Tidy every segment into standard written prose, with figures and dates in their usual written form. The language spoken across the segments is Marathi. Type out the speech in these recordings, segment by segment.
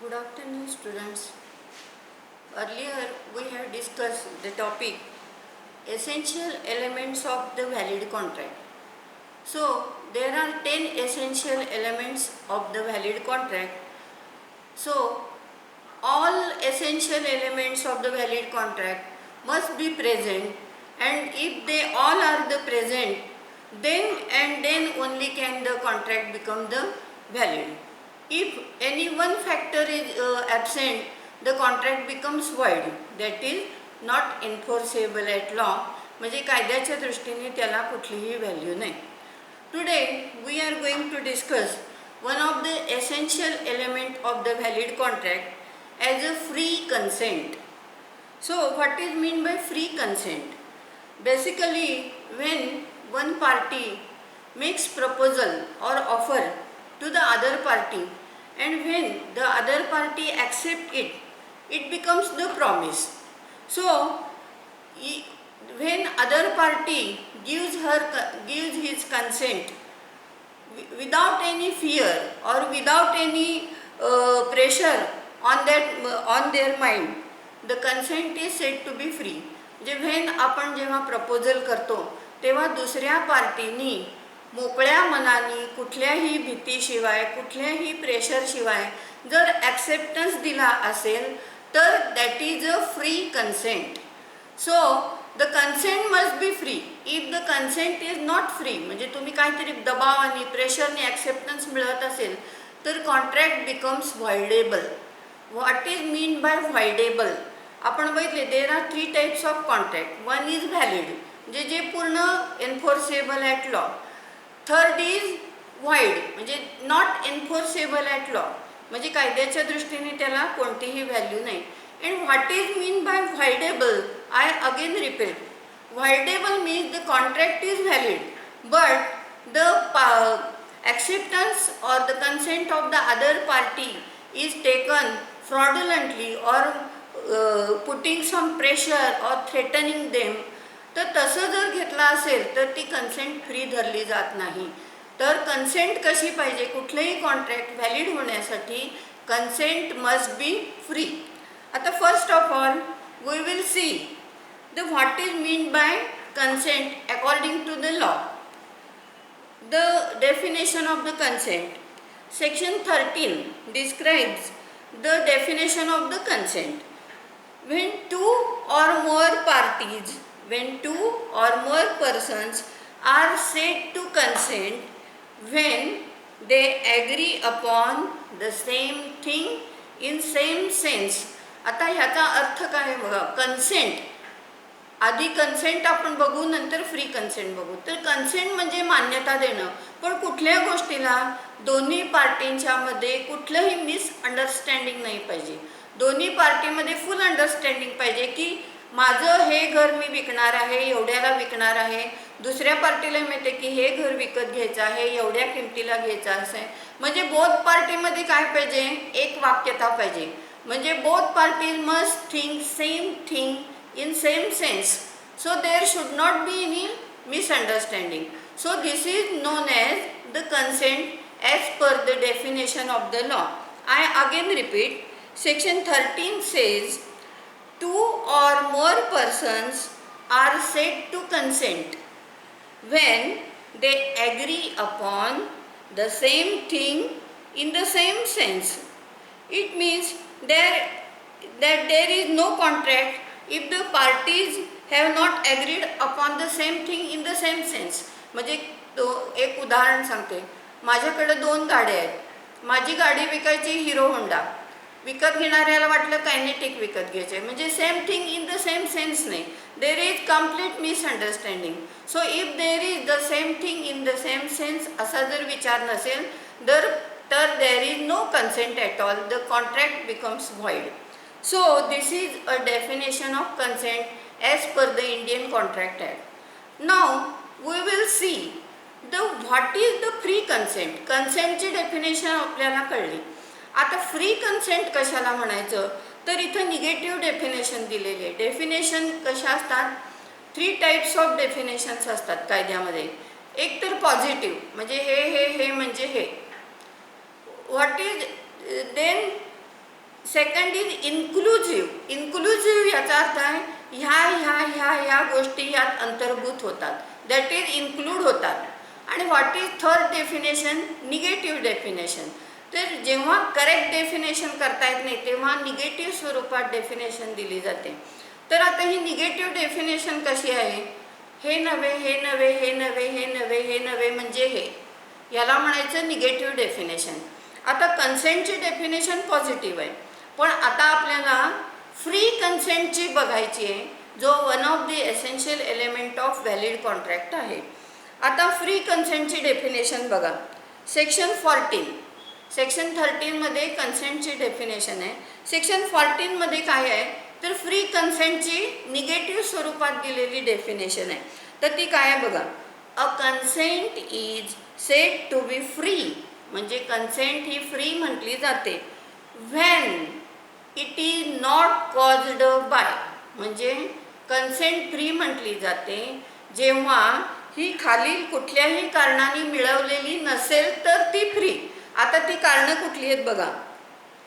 Good afternoon, students. Earlier we have discussed the topic essential elements of the valid contract. So there are 10 essential elements of the valid contract. So all essential elements of the valid contract must be present, and if they all are the present, then only can the contract become the valid. If any one factor is absent, the contract becomes void, that is not enforceable at law. म्हणजे कायद्याच्या दृष्टीने त्याला कुठलीही व्हॅल्यू नाही. Today we are going to discuss one of the essential element of the valid contract as a free consent. So what is mean by free consent? Basically, when one party makes proposal or offer to the other party, and when the other party accept it, it becomes the promise. So when other party gives his consent without any fear or without any pressure on their mind, the consent is said to be free. when आपण जेव्हा प्रपोजल करतो तेव्हा दुसऱ्या पार्टीनी मोकळ्या मनाने कुठल्याही भीतीशिवाय कुठल्याही प्रेशरशिवाय जर ॲक्सेप्टन्स दिला असेल तर that is a free consent. So the consent must be free. If the consent is not free, म्हणजे तुम्ही काहीतरी दबावाने प्रेशरने ॲक्सेप्टन्स मिळत असेल तर contract becomes voidable. What is mean by voidable? आपण बघितले there are 3 types of contract. One is valid, म्हणजे जे पूर्ण enforceable at law. Third is void, म्हणजे नॉट एन्फोर्सेबल ॲट लॉ, म्हणजे कायद्याच्या दृष्टीने त्याला कोणतीही व्हॅल्यू नाही. And what is mean by voidable? I again repeat, voidable means the contract is valid but the acceptance or the consent of the other party is taken fraudulently or putting some pressure or threatening them. तर तसं जर घेतला असेल तर ती कन्सेंट फ्री धरली जात नाही. तर कन्सेंट कशी पाहिजे? कुठलेही कॉन्ट्रॅक्ट व्हॅलिड होण्यासाठी कन्सेंट मस्ट बी फ्री. आता first of all we will see the what is mean by consent according to the law. The definition of the consent. Section 13 describes the definition of the consent. When two or more parties, when two or more persons are said to consent when they agree upon the same thing in same sense. आता ह्याचा अर्थ काय बघा. कन्सेंट, आधी कन्सेंट आपण बघू, नंतर फ्री कन्सेंट बघू. तर कन्सेंट म्हणजे मान्यता देणं, पण कुठल्या गोष्टीला दोन्ही पार्टींच्या मध्ये कुठलंही मिसअंडरस्टँडिंग नाही पाहिजे. दोन्ही पार्टीमध्ये फुल अंडरस्टँडिंग पाहिजे की माझं हे घर मी विकणार आहे, एवढ्याला विकणार आहे. दुसऱ्या पार्टीला माहिती की हे घर विकत घ्यायचं आहे, एवढ्या किमतीला घ्यायचं असं आहे. म्हणजे बोथ पार्टीमध्ये काय पाहिजे? एक वाक्यता पाहिजे. म्हणजे both parties must think same thing in same sense, so there should not be any misunderstanding. So this is known as the consent as per the definition of the law. I again repeat, section 13 says 2 or more persons are said to consent when they agree upon the same thing in the same sense. It means that there is no contract if the parties have not agreed upon the same thing in the same sense. म्हणजे एक उदाहरण सांगते. माझ्याकडे 2 गाड्या आहेत. माझी गाडी विकायची हिरो होंडा, विकत घेणाऱ्याला वाटलं कायनेटिक विकत घ्यायचे, म्हणजे same thing in the same sense नाही. There is complete misunderstanding. So if there is the same thing in the same sense असा जर विचार नसेल तर there is no consent at all. The contract becomes void. So this is a definition of consent as per the Indian Contract Act. Now we will see what is the free consent. Consent ची definition आपल्याला कळली. आता फ्री कन्सेंट कशाला म्हणायचं तर इथं निगेटिव्ह डेफिनेशन दिलेले आहे. डेफिनेशन कशा असतात? 3 टाइप्स ऑफ डेफिनेशन्स असतात कायद्यामध्ये. एक तर पॉझिटिव्ह, म्हणजे हे म्हणजे हे. What is then second is inclusive. Inclusive याचा अर्थ आहे ह्या गोष्टी यात अंतर्भूत होतात, दॅट इज इन्क्लूड होतात. आणि what is third definition? Negative definition. तर जेव्हा करेक्ट डेफिनेशन करता येत नाही तेव्हा निगेटिव्ह स्वरूपात डेफिनेशन दिली जाते. तर आता ही निगेटिव्ह डेफिनेशन कशी आहे? हे नव्हे, हे नव्हे, हे नव्हे, हे नव्हे, हे नव्हे म्हणजे हे, याला म्हणायचं निगेटिव्ह डेफिनेशन. आता कन्सेंटची डेफिनेशन पॉझिटिव्ह आहे, पण आता आपल्याला फ्री कन्सेंटची बघायची आहे, जो one of the essential element of valid contract आहे. आता फ्री कन्सेंटची डेफिनेशन बघा. सेक्शन 14, सेक्शन 13मध्ये कन्सेंटची डेफिनेशन आहे. सेक्शन 14मध्ये काय आहे तर फ्री कन्सेंटची निगेटिव्ह स्वरूपात दिलेली डेफिनेशन आहे. तर ती काय आहे बघा. A consent is said to be free, म्हणजे कन्सेंट ही फ्री म्हटली जाते when it is not caused by, म्हणजे कन्सेंट फ्री म्हटली जाते जेव्हा ही खालील कुठल्याही कारणाने मिळवलेली नसेल तर ती फ्री. आता ती कारणं कुठली आहेत बघा.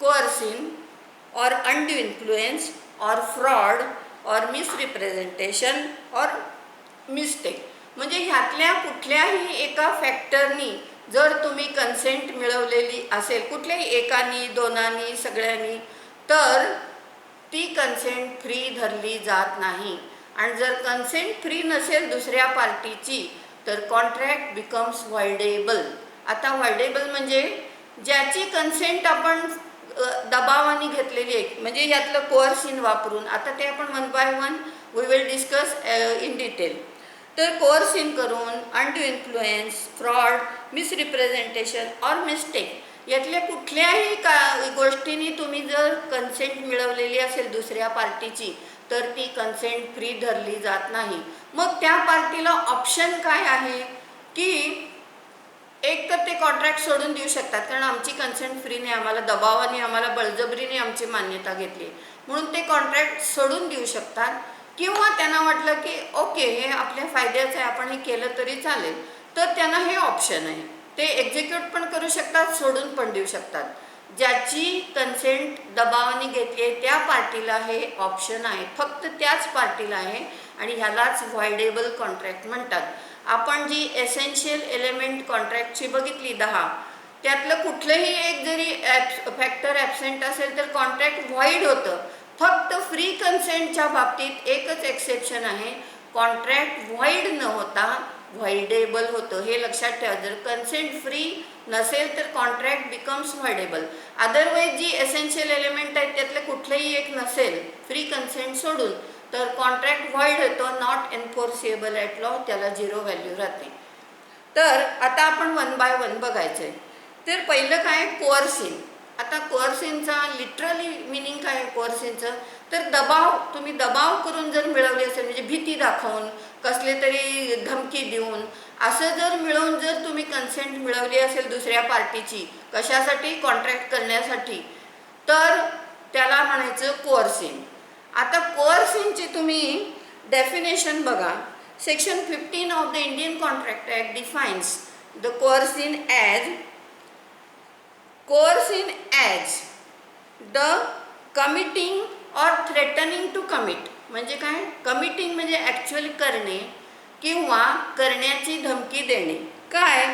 कोअर्सिन और अनड्यू इन्फ्लुएन्स और फ्रॉड और मिसरिप्रेझेंटेशन और मिस्टेक. म्हणजे ह्यातल्या कुठल्याही एका फॅक्टरनी जर तुम्ही कन्सेंट मिळवलेली असेल, कुठल्याही एकानी, दोनांनी, सगळ्यांनी, तर ती कन्सेंट फ्री धरली जात नाही. आणि जर कन्सेंट फ्री नसेल दुसऱ्या पार्टीची तर कॉन्ट्रॅक्ट बिकम्स व्हॉइडेबल. आता व्हॉइडेबल म्हणजे ज्याची कन्सेंट आपण दबावाने घेतलेली आहे, म्हणजे यातलं कोअर्सिन वापरून. आता ते आपण one by one we will discuss in detail. तर कोअर्सिन करून, अनड्यू इन्फ्लुएन्स, फ्रॉड, मिसरिप्रेझेंटेशन और मिस्टेक यातल्या कुठल्याही गोष्टींनी तुम्ही जर कन्सेंट मिळवलेली असेल दुसऱ्या पार्टीची तर ती कन्सेंट फ्री धरली जात नाही. मग त्या पार्टीला ऑप्शन काय आहे की एक तर ते कॉन्ट्रॅक्ट सोडून देऊ शकतात, कारण आमची कन्सेंट फ्रीने, आम्हाला दबावाने, आम्हाला बळजबरीने आमची मान्यता घेतली म्हणून ते कॉन्ट्रॅक्ट सोडून देऊ शकतात. किंवा त्यांना वाटलं की ओके हे आपल्या फायद्याचं आहे, आपण हे केलं तरी चालेल, तर त्यांना हे ऑप्शन आहे. ते एक्झिक्यूट पण करू शकतात, सोडून पण देऊ शकतात. ज्याची कन्सेंट दबावाने घेतली आहे त्या पार्टीला हे ऑप्शन आहे, फक्त त्याच पार्टीला आहे, आणि ह्यालाच व्हॉइडेबल कॉन्ट्रॅक्ट म्हणतात. आपण जी एसेन्शियल एलिमेंट कॉन्ट्रॅक्टची बघितली 10, त्यातलं कुठलंही एक जरी फॅक्टर ॲबसेंट असेल तर कॉन्ट्रॅक्ट व्हॉइड होतं. फक्त फ्री कन्सेंटच्या बाबतीत एकच एक्सेप्शन आहे, कॉन्ट्रॅक्ट व्हॉइड न होता व्हॉइडेबल होतं. हे लक्षात ठेवा. जर कन्सेंट फ्री नसेल तर कॉन्ट्रॅक्ट बिकम्स व्हॉइडेबल. अदरवाईज जी एसेन्शियल एलिमेंट आहेत त्यातले कुठलेही एक नसेल फ्री कन्सेंट सोडून तर कॉन्ट्रॅक्ट व्हॉइड होतो, नॉट एन्फोर्सिएबल ॲट लॉ, त्याला 0 व्हॅल्यू राहते. तर आता आपण वन बाय वन बघायचं आहे. तर पहिलं काय कोअर्सिन. आता कोअर्सिनचा लिटरली मिनिंग काय आहे कोअर्सिनचं? तर दबाव, तुम्ही दबाव करून जर मिळवली असेल, म्हणजे भीती दाखवून, कसले तरी धमकी देऊन, असं जर मिळवून जर तुम्ही कन्सेंट मिळवली असेल दुसऱ्या पार्टीची, कशासाठी? कॉन्ट्रॅक्ट करण्यासाठी, तर त्याला म्हणायचं कोअर्सिन. आता कोअर्सिनची तुम्ही डेफिनेशन बघा. Section 15 of the Indian contract act defines the coercion as the committing or threatening to commit. म्हणजे काय? कमिटिंग म्हणजे ॲक्च्युअली करणे किंवा करण्याची धमकी देणे. काय?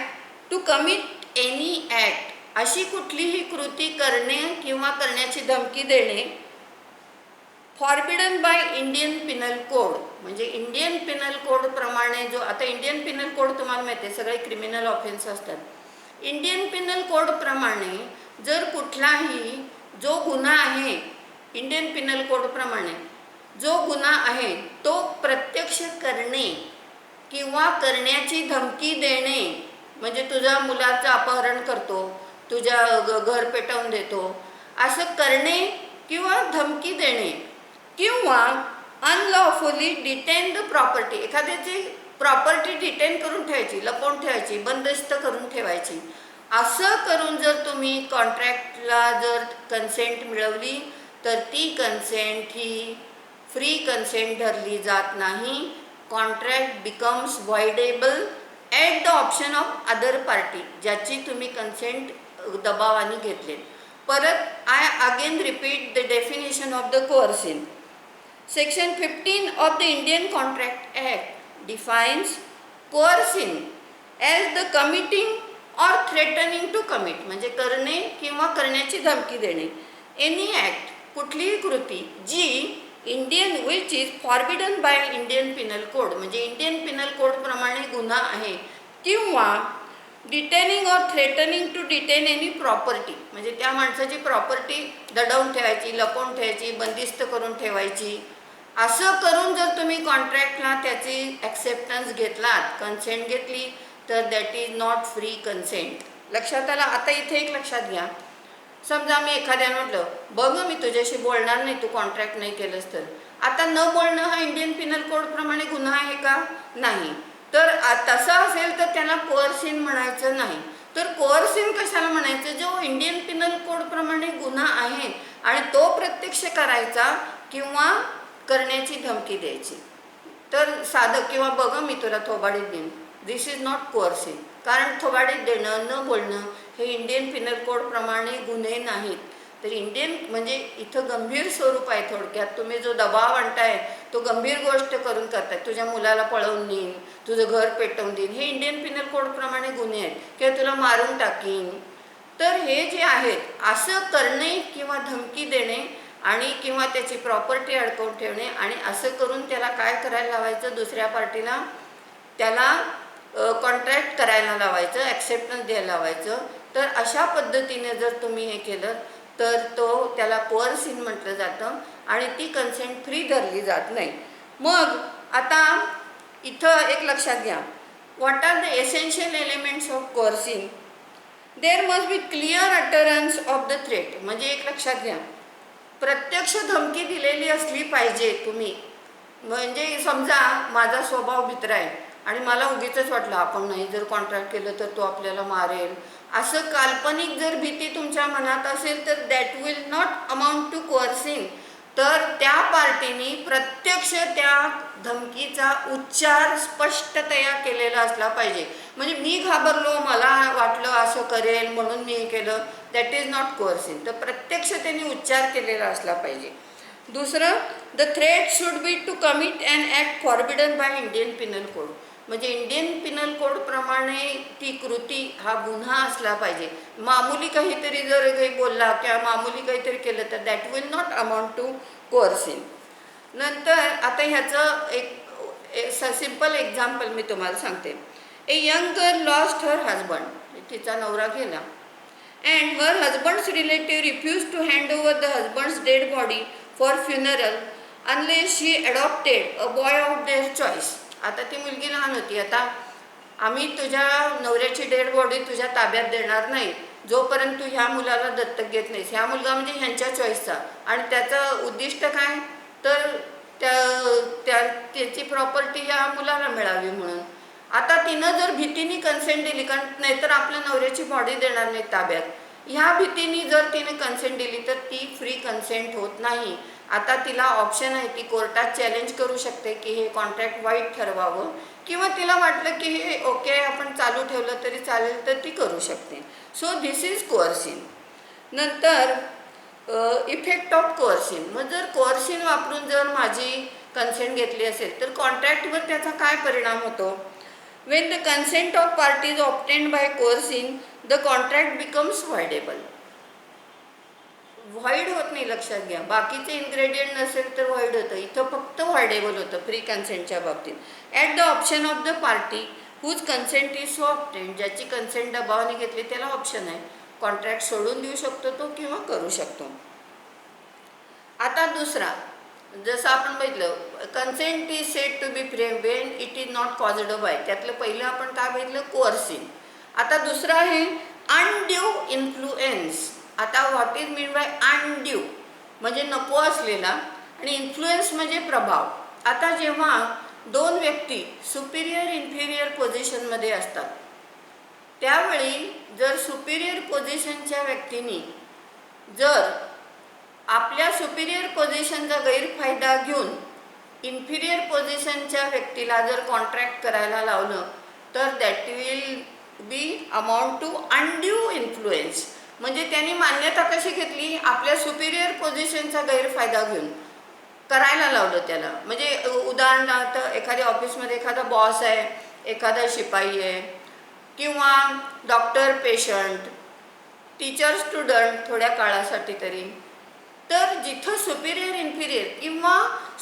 टू कमिट एनी ॲक्ट, अशी कुठलीही कृती करणे किंवा करण्याची धमकी देणे forbidden by Indian penal code. म्हणजे इंडियन पिनल कोड प्रमाणे जो, आता इंडियन पिनल कोड तुम्हाला माहिती आहे सगळे क्रिमिनल ऑफेन्स असतात. इंडियन पिनल कोड प्रमाणे जर कुठलाही जो गुन्हा आहे, इंडियन पिनल कोड प्रमाणे जो गुन्हा आहे तो प्रत्यक्ष करणे किंवा करण्याची धमकी देणे, म्हणजे तुझ्या मुलाचं अपहरण करतो, तुझ्या घर पेटवून देतो, असं करणे किंवा धमकी देणे, किंवा अनलॉफुली डिटेन द प्रॉपर्टी, एखाद्याची प्रॉपर्टी डिटेन करून ठेवायची, लपवून ठेवायची, बंदिस्त करून ठेवायची, असं करून जर तुम्ही कॉन्ट्रॅक्टला जर कन्सेंट मिळवली तर ती कन्सेंट ही फ्री कन्सेंट धरली जात नाही. Contract becomes voidable at the option of other party, ज्याची तुम्ही कन्सेंट दबावाने घेतले. परत I again repeat the definition of the coercion. Section 15 of the Indian Contract Act defines coercion as the committing or threatening to commit, म्हणजे करणे किंवा करण्याची धमकी देणे. Any act, कुठलीही कृती जी Indian which is forbidden by Indian penal code, म्हणजे इंडियन पिनल कोड प्रमाणे गुन्हा आहे, किंवा detaining or threatening to detain any property, म्हणजे त्या माणसाची प्रॉपर्टी दडवून ठेवायची, लपवून ठेवायची, बंदिस्त करून ठेवायची. असं करून जर तुम्ही कॉन्ट्रॅक्टला त्याची ॲक्सेप्टन्स घेतलात, कन्सेंट घेतली, तर that is not free consent. लक्षात आलं. आता इथे एक लक्षात घ्या. समजा मी एखाद्यानं म्हटलं, बघ मी तुझ्याशी बोलणार नाही, तू कॉन्ट्रॅक्ट नाही केलंस तर. आता न बोलणं हा इंडियन पिनल कोडप्रमाणे गुन्हा आहे का? नाही. तर तसं असेल तर त्याला कोअर्सिन म्हणायचं नाही. तर कोअर्सिन कशाला म्हणायचं? जो इंडियन पिनल कोडप्रमाणे गुन्हा आहे आणि तो प्रत्यक्ष करायचा किंवा करण्याची धमकी द्यायची. तर साधं किंवा बघ मी तुला थोबाडीत देईन, दिस इज नॉट कोअर्सिन. कारण थोबाडीत देणं, न बोलणं हे इंडियन पिनल कोडप्रमाणे गुन्हे नाहीत. तर इंडियन म्हणजे इथं गंभीर स्वरूप आहे. थोडक्यात तुम्ही जो दबाव आणताय तो गंभीर गोष्ट करून करताय. तुझ्या मुलाला पळवून देईन, तुझं घर पेटवून देईन, हे इंडियन पिनल कोडप्रमाणे गुन्हे आहेत. किंवा तुला मारून टाकीन. तर हे जे आहेत असं करणे किंवा धमकी देणे आणि किंवा त्याची प्रॉपर्टी अडकवून ठेवणे, आणि असं करून त्याला काय करायला लावायचं, दुसऱ्या पार्टीला त्याला कॉन्ट्रॅक्ट करायला लावायचं, ॲक्सेप्टन्स द्यायला लावायचं. तर अशा पद्धतीने जर तुम्ही हे केलं तर त्याला कोअर्सिन म्हटलं जातं आणि ती कन्सेंट फ्री धरली जात नाही. मग आता इथं एक लक्षात घ्या, what are the essential elements of coercion. There must be clear utterance of the threat. म्हणजे एक लक्षात घ्या, प्रत्यक्ष धमकी दिलेली असली पाहिजे तुम्ही. म्हणजे समजा माझा स्वभाव भित्र आहे आणि मला उगीचच वाटलं आपण नाही जर कॉन्ट्रॅक्ट केलं तर तो आपल्याला मारेल, असं काल्पनिक जर भीती तुमच्या मनात असेल तर that will not amount to coercion. तर त्या पार्टीनी प्रत्यक्ष त्या धमकीचा उच्चार स्पष्टतया केलेला असला पाहिजे. म्हणजे मी घाबरलो, मला वाटलं असं करेल म्हणून मी हे केलं, दॅट इज नॉट कोअर्सिन. तर प्रत्यक्ष त्यांनी उच्चार केलेला असला पाहिजे. दुसरं, the threat should be to commit and act forbidden by Indian penal code. म्हणजे इंडियन पिनल कोडप्रमाणे ती कृती हा गुन्हा असला पाहिजे. मामूली काहीतरी जर काही बोलला किंवा मामूली काहीतरी केलं तर that will not amount to coercion. नंतर आता ह्याचं एक सिम्पल एक्झाम्पल मी तुम्हाला सांगते. A young girl lost her husband. तिचा नवरा गेला and her husband's relative refused to hand over the husband's dead body for funeral unless she adopted a boy of their choice. आता ती मुलगी लहान होती. आता आम्ही तुझ्या नवऱ्याची डेड बॉडी तुझ्या ताब्यात देणार नाही जोपर्यंत तू ह्या मुलाला दत्तक घेत नाहीस. ह्या मुलगा म्हणजे ह्यांच्या चॉईसचा, आणि त्याचं उद्दिष्ट काय तर त्याची प्रॉपर्टी ह्या मुलाला मिळावी म्हणून. आता तिनं जर भीतीने कन्सेंट दिली, कारण नाहीतर आपल्या नवऱ्याची बॉडी देणार नाही ताब्यात, ह्या भीतीने जर तिने कन्सेंट दिली तर ती फ्री कन्सेंट होत नाही. आता तिला ऑप्शन आहे, ती कोर्टात चॅलेंज करू शकते की हे कॉन्ट्रॅक्ट वाईट ठरवावं, किंवा तिला वाटलं की हे ओके आपण चालू ठेवलं तरी चालेल तर ती करू शकते. So this is coercion. नंतर इफेक्ट ऑफ कोअर्सिन. मग जर कोअर्सिन वापरून जर माझी कन्सेंट घेतली असेल तर कॉन्ट्रॅक्टवर त्याचा काय परिणाम होतो. When the consent of parties obtained by coercion, the contract becomes voidable. Void होत नाही, लक्षात घ्या. बाकीचे इन्ग्रेडियंट नसेल तर व्हॉइड होतं, इथं फक्त व्हॉइडेबल होतं फ्री कन्सेंटच्या बाबतीत. At the option of the party whose consent is so obtained. ज्याची कन्सेंट दबावाने घेतली त्याला ऑप्शन आहे, कॉन्ट्रॅक्ट सोडून देऊ शकतो तो किंवा करू शकतो. आता दुसरा, जसं आपण बघितलं consent is said to be free when it is not caused by. त्यातलं पहिलं आपण काय बघितलं, कोअर्सिन. आता दुसरं आहे अनड्यू इन्फ्लुएन्स. आता what is mean by undue म्हणजे नको असलेला, आणि इन्फ्लुएन्स म्हणजे प्रभाव. आता जेव्हा दोन व्यक्ती सुपिरियर इन्फिरियर पोझिशनमध्ये असतात त्यावेळी जर सुपिरियर पोझिशनच्या व्यक्तींनी जर आपल्या सुपिरियर पोझिशनचा गैरफायदा घेऊन इन्फिरियर पोझिशनच्या व्यक्तीला जर कॉन्ट्रॅक्ट करायला लावलं तर that will be amount to undue influence. म्हणजे त्यांनी मान्यता कशी घेतली, आपल्या सुपिरियर पोझिशनचा गैरफायदा घेऊन करायला लावलं त्याला. म्हणजे उदाहरणार्थ एखाद्या ऑफिसमध्ये एखादा बॉस आहे, एखादा शिपाई आहे, किंवा डॉक्टर पेशंट, टीचर स्टुडंट थोड्या काळासाठी तरी. तर जिथं सुपिरियर इन्फिरियर किंवा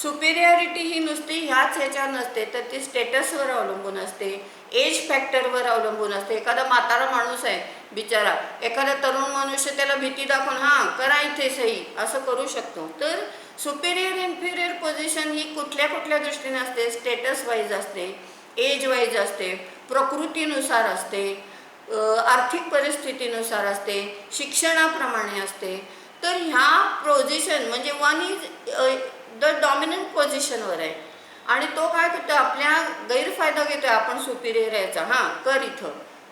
सुपिरियरिटी ही नुसती ह्याच्यावर नसते, तर ती स्टेटसवर अवलंबून असते, एज फॅक्टरवर अवलंबून असते. एखादा म्हातारा माणूस आहे बिचारा, एखादा तरुण मनुष्य त्याला भीती दाखवून हां करा इथे सही असं करू शकतो. तर सुपिरियर इन्फिरियर पोझिशन ही कुठल्या कुठल्या दृष्टीने असते, स्टेटस वाईज असते, एज वाईज असते, प्रकृतीनुसार असते, आर्थिक परिस्थितीनुसार असते, शिक्षणाप्रमाणे असते. तर ह्या पोझिशन म्हणजे वन इज द डॉमिनंट पोझिशनवर आहे आणि तो काय करतो, आपल्या गैरफायदा घेतो आहे. आपण सुपिरियर यायचा हां कर इथं,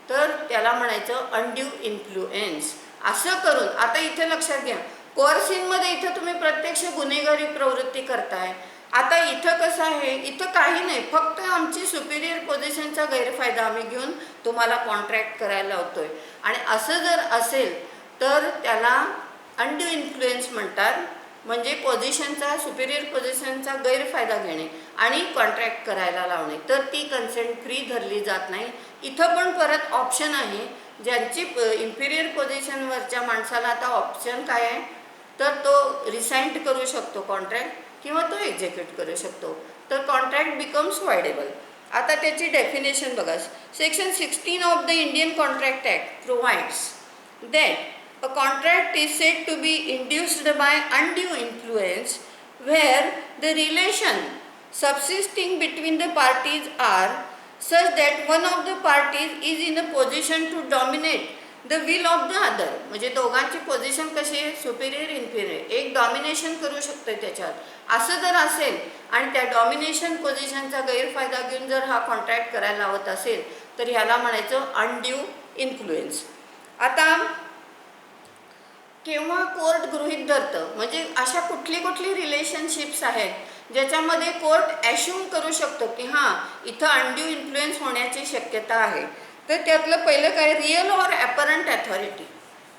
तर त्याला म्हणायचं अनड्यू इन्फ्लुएन्स. असं करून आता इथे लक्षात घ्या, कोर्सिनमध्ये इथं तुम्ही प्रत्यक्ष गुन्हेगारी प्रवृत्ती करताय. आता इथं कसं आहे, इथं काही नाही, फक्त आमची सुपिरियर पोझिशनचा गैरफायदा आम्ही घेऊन तुम्हाला कॉन्ट्रॅक्ट करायला लावतोय. आणि असं जर असेल तर त्याला अनड्यू इन्फ्लुएन्स म्हणतात. म्हणजे पोझिशनचा, सुपिरियर पोझिशनचा गैरफायदा घेणे आणि कॉन्ट्रॅक्ट करायला लावणे. तर ती कन्सेंट फ्री धरली जात नाही. इथं पण परत ऑप्शन आहे, ज्यांची इन्फिरियर पोझिशनवरच्या माणसाला आता ऑप्शन काय आहे, तर तो रिसाइंट करू शकतो कॉन्ट्रॅक्ट किंवा तो एक्झिक्यूट करू शकतो. तर कॉन्ट्रॅक्ट बिकम्स वायडेबल. आता त्याची डेफिनेशन बघा. Section 16 of the Indian contract act provides that a contract is said to be induced by undue influence where the relation subsisting between the parties are such that one of the parties is in a position to dominate the will of the other. म्हणजे दोघांची पोझिशन कशी आहे, सुपिरियर इन्फिरियर, एक डॉमिनेशन करू शकते त्याच्यात. असं जर असेल आणि त्या डॉमिनेशन पोझिशनचा गैरफायदा घेऊन जर हा कॉन्ट्रॅक्ट करायला लावत असेल तर ह्याला म्हणायचं अनड्यू इन्फ्लुएन्स. आता केव्हा कोर्ट गृहीत धरतं, म्हणजे अशा कुठली कुठली रिलेशनशिप्स आहेत ज्याच्यामध्ये कोर्ट ॲश्यूम करू शकतो की हां इथं अनड्यू इन्फ्लुएन्स होण्याची शक्यता आहे. तर त्यातलं पहिलं काय, real or apparent authority.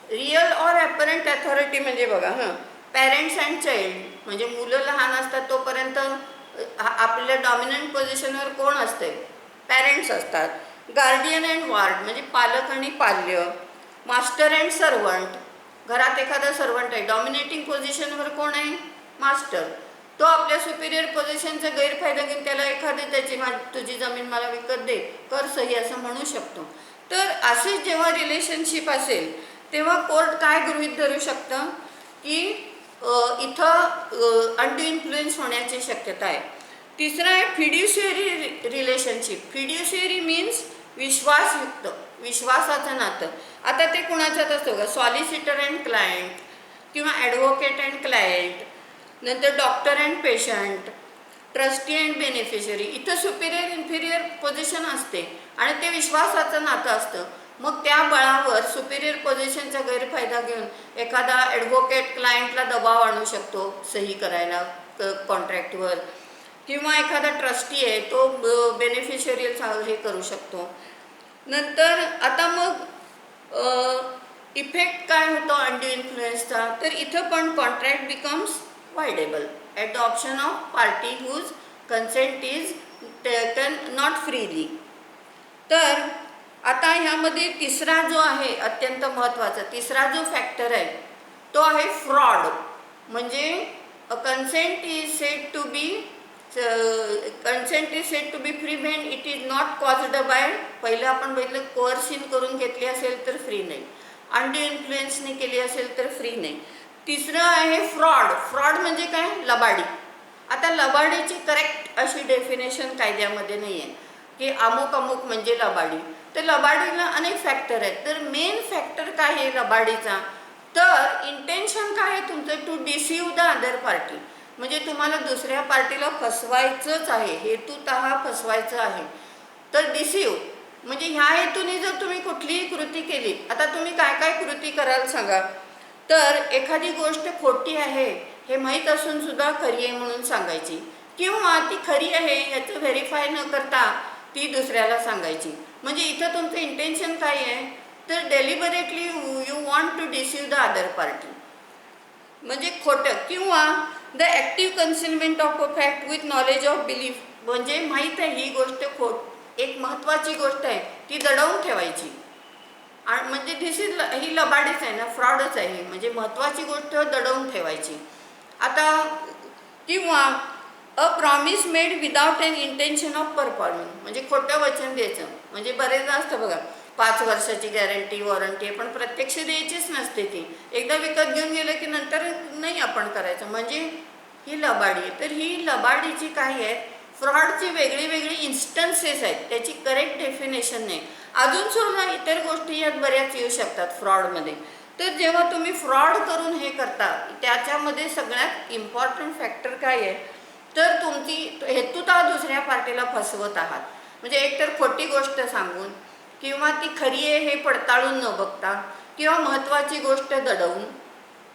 Real or apparent authority म्हणजे बघा हां, पॅरेंट्स अँड चाइल्ड, म्हणजे मुलं लहान असतात तोपर्यंत आपल्या डॉमिनंट पोझिशनवर कोण असते, पॅरेंट्स असतात. गार्डियन अँड वार्ड म्हणजे पालक आणि पाल्य. मास्टर अँड सर्वंट, घरात एखादा सर्वंट आहे, डॉमिनेटिंग पोझिशनवर कोण आहे, मास्टर. तो आपल्या सुपिरियर पोझिशनचा गैरफायदा घेऊन त्याला एखादी त्याची तुझी जमीन मला विकत दे, कर सही असं म्हणू शकतो. तर असे जेव्हा रिलेशनशिप असेल तेव्हा कोर्ट काय गृहीत धरू शकतं की इथं अनड्यू इन्फ्लुएन्स होण्याची शक्यता आहे. तिसरं आहे फिड्युशियरी रिलेशनशिप. फिड्युशियरी मीन्स विश्वासयुक्त, विश्वासाचं नातं. आता ते कुणाच्यात असतं का, सॉलिसिटर अँड क्लायंट किंवा ॲडव्होकेट अँड क्लायंट, नंतर doctor and patient, trustee and beneficiary. इथं सुपिरियर इन्फिरियर पोझिशन असते आणि ते विश्वासाचं नातं असतं. मग त्या बळावर सुपिरियर पोझिशनचा गैरफायदा घेऊन एखादा ॲडव्होकेट क्लायंटला दबाव आणू शकतो सही करायला कॉन्ट्रॅक्टवर, किंवा एखादा ट्रस्टी आहे तो बेनिफिशरी हे करू शकतो. नंतर आता मग इफेक्ट काय होतो अनड्यू इन्फ्लुएन्सचा, तर इथं पण contract becomes voidable at the option of party whose consent is taken not freely. तर आता ह्यामध्ये तिसरा जो आहे अत्यंत महत्त्वाचा, तिसरा जो फॅक्टर आहे तो आहे फ्रॉड. म्हणजे consent is said to be free when it is not caused by, पहिलं आपण बघितलं कोअर्शन करून घेतली असेल तर फ्री नाही, अनड्यू इन्फ्लुएन्सने केली असेल तर फ्री नाही. तिसरं आहे फ्रॉड. फ्रॉड म्हणजे काय, लबाडी. आता लबाडीची करेक्ट अशी डेफिनेशन कायद्यामध्ये नाही आहे की अमुक अमुक म्हणजे लबाडी. तर लबाडीला अनेक फॅक्टर आहेत. तर मेन फॅक्टर काय आहे लबाडीचा, तर इंटेन्शन काय आहे तुमचं, to deceive the other party. म्हणजे तुम्हाला दुसऱ्या पार्टीला फसवायचंच आहे, हेतूतः फसवायचं आहे. तर डिसीव म्हणजे ह्या हेतूने जर तुम्ही कुठलीही कृती केली, आता तुम्ही काय काय कृती कराल सांगा. तर एखादी गोष्ट खोटी आहे हे माहीत असून सुद्धा खरी आहे म्हणून सांगायची, किंवा ती खरी आहे याचं व्हेरीफाय न करता ती दुसऱ्याला सांगायची. म्हणजे इथं तुमचं इंटेन्शन काय आहे, तर deliberately you want to deceive the other party, म्हणजे खोटं, किंवा the active concealment of a fact with knowledge of belief, म्हणजे माहीत आहे ही गोष्ट एक महत्त्वाची गोष्ट आहे ती दडवून ठेवायची, आणि म्हणजे धिस इज ही लबाडीच आहे ना, फ्रॉडच आहे, म्हणजे महत्त्वाची गोष्ट दडवून ठेवायची. आता किंवा a promise made without an intention of performing, म्हणजे खोटं वचन द्यायचं, म्हणजे बरेचदा असतं बघा 5 वर्षाची गॅरंटी वॉरंटी आहे, पण प्रत्यक्ष द्यायचीच नसते ती, एकदा विकत घेऊन गेलं की नंतर नाही आपण करायचं, म्हणजे ही लबाडी आहे. तर ही लबाडीची काही आहे, फ्रॉडची वेगळी वेगळी इन्स्टन्सेस आहेत, त्याची करेक्ट डेफिनेशन नाही. अजून सुद्धा इतर गोष्टी यात बऱ्याच येऊ शकतात फ्रॉडमध्ये. तर जेव्हा तुम्ही फ्रॉड करून हे करता, त्याच्यामध्ये सगळ्यात इम्पॉर्टंट फॅक्टर काय आहे, तर तुमची हेतुता दुसऱ्या पार्टीला फसवत आहात, म्हणजे एकतर खोटी गोष्ट सांगून, किंवा ती खरी आहे हे पडताळून न बघता, किंवा महत्त्वाची गोष्ट दडवून.